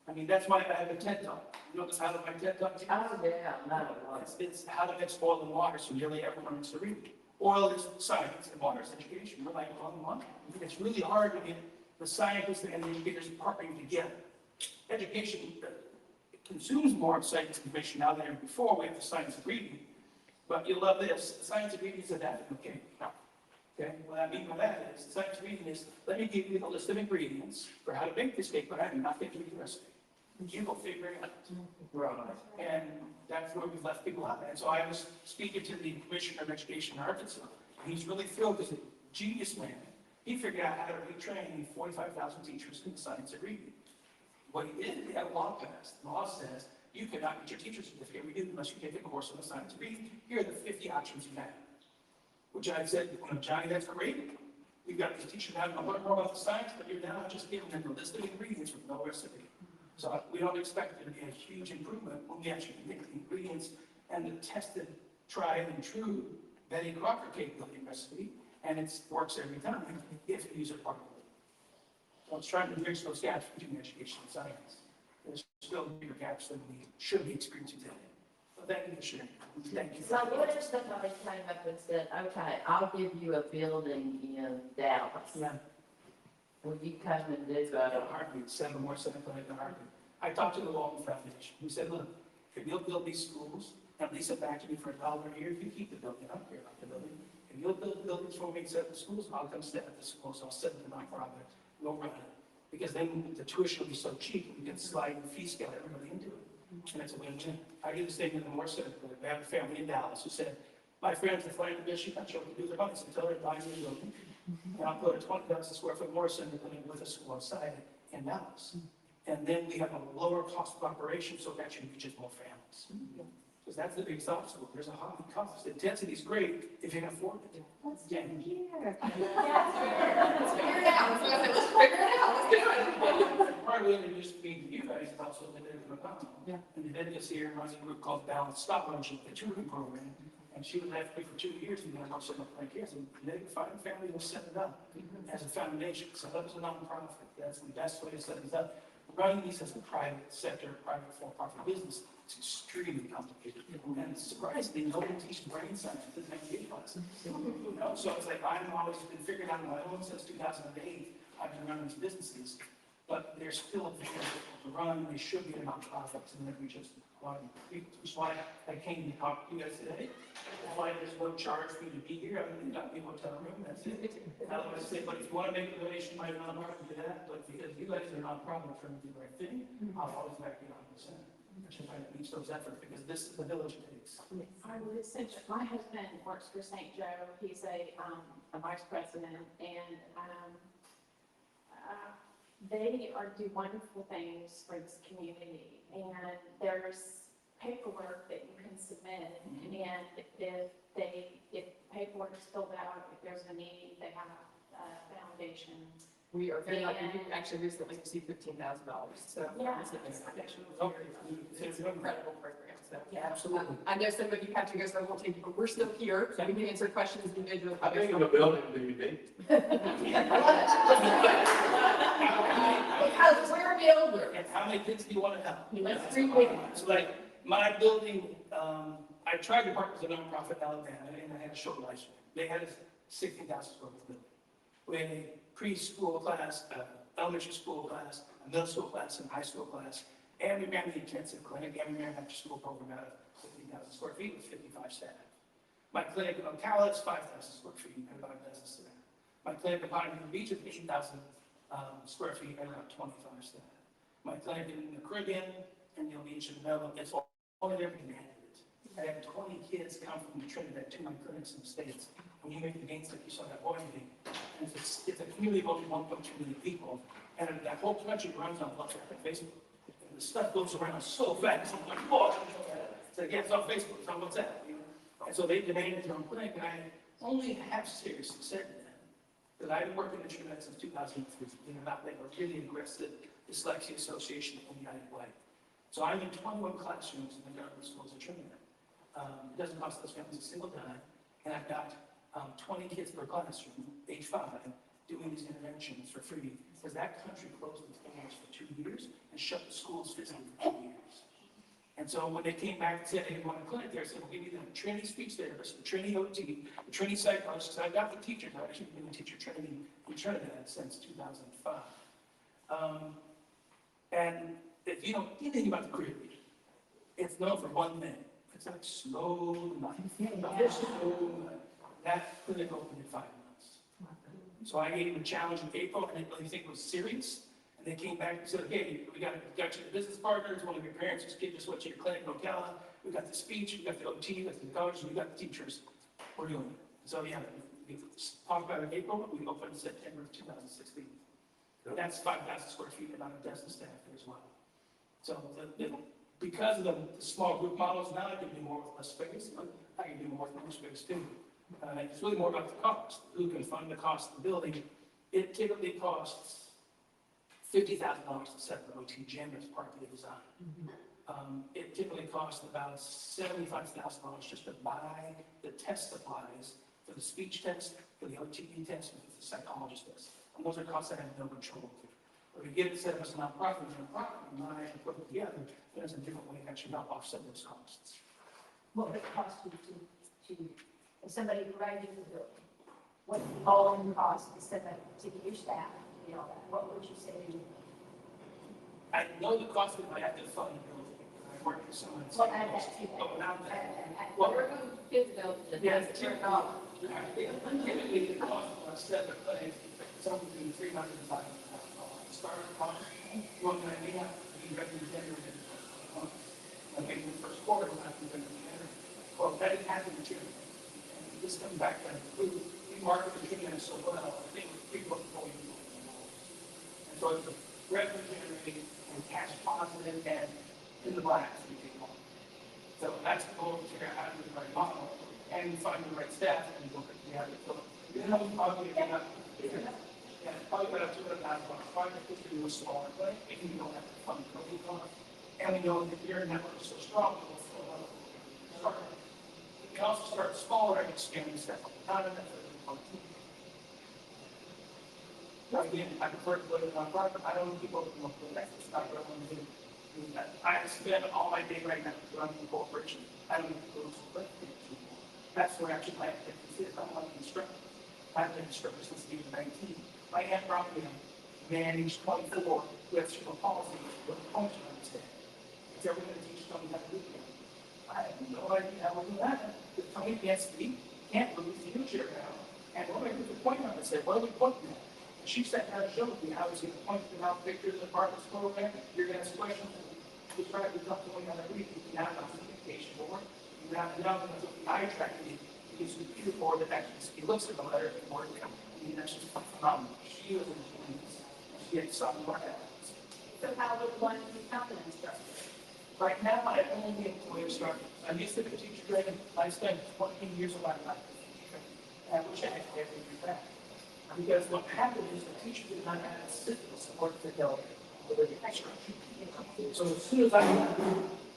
I mean, that's why I have a TED Talk. You know how to my TED Talk? Oh, yeah, no. It's how to mix oil and water so nearly everyone needs to read it. Oil is science and water is education. We're like oil and water. It's really hard to get the scientists and the educators partnering together. Education consumes more science information now than ever before. We have the science of reading. But you'll love this. The science of reading is adaptive. Okay, what I mean by that is, the science of reading is, let me give you a list of ingredients for how to make this cake, but I do not think you the recipe. You go figure it out. And that's where we've left people out. And so I was speaking to the Commissioner of Education in Arkansas, and he's really thrilled because a genius man. He figured out how to retrain 45,000 teachers in the science of reading. What he did, he had a law passed. The law says you cannot get your teacher's certificate renewed unless you take a course on the science of reading. Here are the 50 options you have. Which I said, well, Johnny, that's great. We've got these teachers now know more about the science, but you're now just giving them the list of ingredients with no recipe. So we don't expect there to be a huge improvement when we actually make the ingredients and the tested, tried and true Betty Crocker capability recipe, and it works every time if you use it properly. So it's trying to bridge those gaps between education and science. There's still bigger gaps than we should be experiencing today. So thank you for sharing. Thank you. So what if somebody came up and said, okay, I'll give you a building in Dallas. Yeah. Will you come and do In a heartbeat, send them more sample in a heartbeat. I talked to the Walton Foundation. We said, look, if you'll build these schools and lease it back to me for $1 a year, if you keep the building, I don't care about the building. If you'll build buildings for me and set up the schools, I'll come stay at the schools. I'll set them in nonprofit. We'll run it. Because then the tuition will be so cheap, we can slide the fee scale everybody into it. And it's a win-win. I did the same in the more center. I have a family in Dallas who said, my friends are flying to Michigan, I'm sure to do their money, so tell her to buy me a building. And I'll put a 20,000 square foot more center building with a school outside in Dallas. And then we have a lower cost of operation, so it actually reaches more families. Because that's the biggest obstacle. There's a high cost. The intensity is great if you can afford it. Let's figure it out. Let's figure it out. Let's do it. Part of it is just being you guys, also the developmental. Yeah. And then this year, runs a group called Balanced Scholarship, the tutoring program. And she left me for 2 years and then I was setting up like kids. And then family was set it up as a foundation. So that was a nonprofit. That's the best way to set this up. Running these as a private sector, private for-profit business, it's extremely complicated. And surprisingly, nobody teaches brain science in MBA classes. You know, so it's like I've always been figuring out on my own since 2008. I've been running these businesses, but they're still available to run. They should be nonprofits, and then we just which is why I came to talk to you guys today. That's why there's no charge for you to be here. I mean, you got me a hotel room. That's it. Otherwise, say, but if you want to make a donation, my nonprofit do that. But because you guys are nonprofit trying to do the right thing, I'll always back you 100%. I should try to reach those efforts because this is the village it takes. I would say, my husband works for St. Joe. He's a vice president, and they do wonderful things for this community. And there's paperwork that you can submit, and if paperwork is filled out, if there's a need, they have a foundation. We are very lucky. We actually recently received $15,000. So Yeah. it's an incredible program. So Yeah, absolutely. I know some of you have to go to the whole team, but we're still here, so we can answer questions individually. How big of a building do you need? Because we're builders. And how many kids do you want to have? Let's three big So like my building, I tried to work with a nonprofit in Alabama and I had a short lifespan. They had a 60,000 square foot building. We had a preschool class, elementary school class, a middle school class, and a high school class. And we ran the intensive clinic, and we ran after school program out of 50,000 square feet with 55 staff. My clinic in Ocala is 5,000 square feet and about a dozen staff. My clinic in Ponte Vedra Beach is 8,000 square feet and about 25 staff. My clinic in the Caribbean and the Beach and Mellow, it's all everything they had it. I had 20 kids come from Trinidad to my clinics in the States. When you make the gains like you saw that boy meeting, and it's a community of only 1.2 million people, and that whole country runs on WhatsApp and Facebook. And the stuff goes around so fast. I'm like, oh, it's like, yeah, it's on Facebook, it's on WhatsApp. You know? And so they demanded their own clinic, and I only have seriously said to them that I've been working in Trinidad since 2003, about like a really aggressive dyslexia association in the United Way. So I'm in 21 classrooms in the government schools in Trinidad. It doesn't cost those families a single dime, and I've got 20 kids per classroom, age 5, doing these interventions for free, because that country closed its doors for 2 years and shut the schools physically for 2 years. And so when they came back and said they didn't want a clinic there, I said, we'll give you the Trinity speech therapist, the Trinity OT, the Trinity psychologist, because I've got the teachers. I've actually been a teacher training in Trinidad since 2005. And if you know anything about the Caribbean, it's known for one thing. It's like slow life. That clinic opened in 5 months. So I gave him a challenge in April. I didn't really think it was serious. And they came back and said, okay, we got you the business partners, one of your parents just gave us what your clinic locale, we got the speech, we got the OT, we got the coach, we got the teachers. We're doing it. So yeah, we talked about it in April, but we opened in September of 2016. That's 5,000 square feet, about a dozen staff there as well. So because of the small group models, now I can do more with less space, but I can do more with more space too. It's really more about the cost. Who can fund the cost of the building? It typically costs $50,000 to set up an OT gym as part of the design. It typically costs about $75,000 just to buy the test supplies for the speech test, for the OT test, and for the psychologist test. And those are costs that I have no control over. But we get it set up as a nonprofit, and I put it together, there's a different way to actually help offset those costs. What would it cost you to, if somebody provided you the building? What all-in cost instead of to get your staff, you know, what would you say? I know the cost of it, I have to fund the building. I work for someone. Well, add that to that. But without that, Well, we're going to get the, yeah, it's typically the cost of a set of clinics, something between $300 and $500. Start cost, one that may have to be revenue generated. Okay, in the first quarter, we'll have to be revenue generated. Well, that didn't happen in June. And this comes back to we market the June so well, I think people are going to. And so it's a revenue generating and cash positive and in the black, we take on. So that's the goal, to figure out how to do the right model and find the right staff and look at the other. So, you know, probably about, yeah, probably about $200,000. Probably if you do a smaller clinic, if you don't have to fund the building cost. And we know that your network is so strong, we'll start. We can also start smaller and expand the step. Not enough. Again, I prefer to live in a nonprofit. I don't need people to look for that. It's not what I want to do. I spend all my day right now running the corporation. I don't need to go to school. That's where actually my activities is. I'm like an instructor. I've been an instructor since the age of 19. My aunt brought me managed 24 with cerebral palsy with a function on his head. Is ever going to teach Tony how to do that? I have no idea how to do that. Because Tony can't speak, can't move, he's in a chair now. And when I put the point on, I said, what are we pointing at? She sat down and showed me how he's going to point them out pictures of the apartments program. You're going to ask questions. We try to talk to him how to read. You now have the communication board. You now know the eye tracking. He gives you the computer board that actually he looks at the letter and board. I mean, that's just phenomenal. She was in the 20s. She had some part of it. So how would one become an instructor? Right now, I only employ instructors. I used to be a teacher training. I spent 20 years of my life as a teacher training. I wish I had ever do that. Because what happened is the teacher did not have a system of support for their instruction. So as soon as I got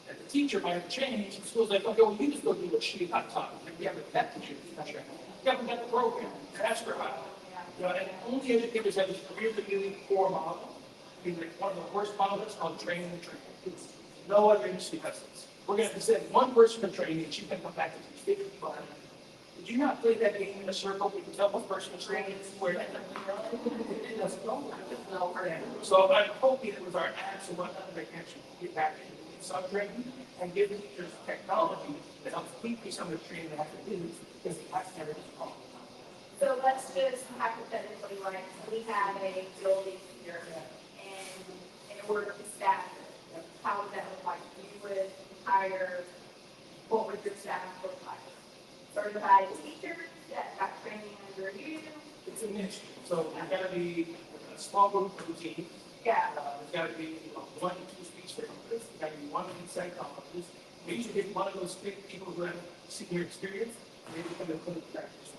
that the teacher might have changed, the school's like, okay, well, you just go do what she got taught. Like, yeah, but that teacher is not sure. Yeah, but that's the program. Ask her about it. You know, and only educators have this career beginning core model. I mean, like one of the worst models is called training the trainer. No other industry has this. We're going to send one person to training and she can come back and teach 50 people. Did you not play that game in a circle? We can tell what person is training where it doesn't go. So I'm hoping that with our apps and whatnot, they can actually get back into some training and give the teachers technology that helps keep some of the training they have to do because the class never is wrong. So let's just hypothetically, like, we have a building here, and in order to staff it, how would that look like? You would hire, what would your staff look like? Certified teachers that got training under you? It's a mixture. So there's got to be a small group of teams. Yeah. There's got to be 1 to 2 speech therapists. There's got to be 1 to 2 psychologists. We usually get one of those people who have senior experience, and they become a clinical practice.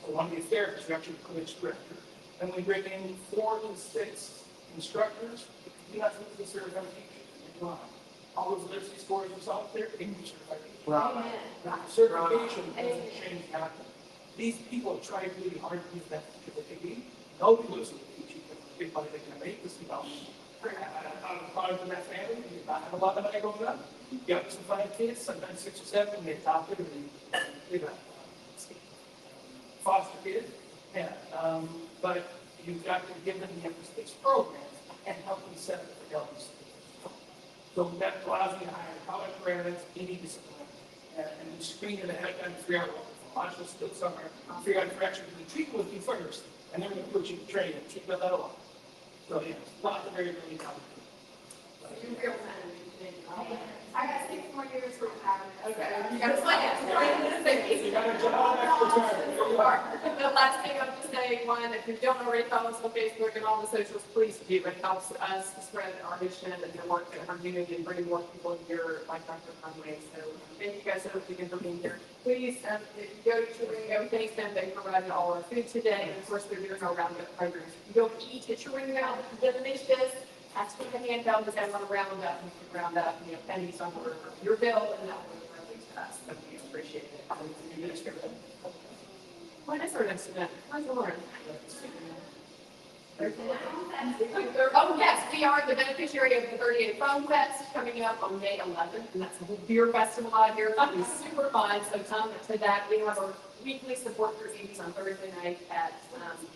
So one of these therapists are actually a clinical director. And we bring in 4 to 6 instructors. You're not supposed to serve them teachers. All those literacy scores you saw up there, they can be certified. Certification doesn't change nothing. These people try really hard to use that certificate. Nobody looks at the teaching, big money they can make this development. I'm a product of that family, you have a lot of money going up. You have some 5 kids, sometimes 6 or 7, and they adopted and they got foster kids. Yeah, but you've got to give them the emphasis programs and help them set up the development. So that allows me to hire college graduates, any discipline, and we screen them ahead of time to figure out what functional skills somewhere, figure out if you're actually going to treat with you first, and then we're going to put you to training and treat that level. So, yeah, lots of variability coming. You real man. I got 6 more years for retirement. Okay. You got to plan. You got a job after retirement. The last thing I'll just say, one, if you don't already follow us on Facebook and all the socials, please do. It helps us spread our mission and the work that we're doing and bring more people here like Dr. Conway. So thank you guys so much again for being here. Please, if you go to Chiringo, thanks them. They provided all our food today. And of course, they're doing our roundup programs. If you don't eat at Chiringo, finish this. Ask for the handout, because I want to round up, and you can round up, pennies on your bill, and that will be really to us, so we appreciate it. What is our next event? Where's Lauren? Oh, yes, we are the beneficiary of the 38 Phone Fest coming up on May 11th, and that's a whole beer festival out here. It's super fun, so come to that. We have our weekly support for babies on Thursday night at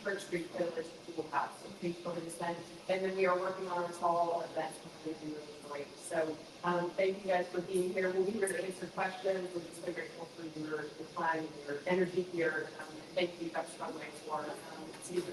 Church Street Village. People have some people to spend, and then we are working on our fall event, which is really great. So thank you guys for being here. We'll be here to answer questions. We're just so grateful for your time and your energy here. Thank you, Dr. Conway, for seeing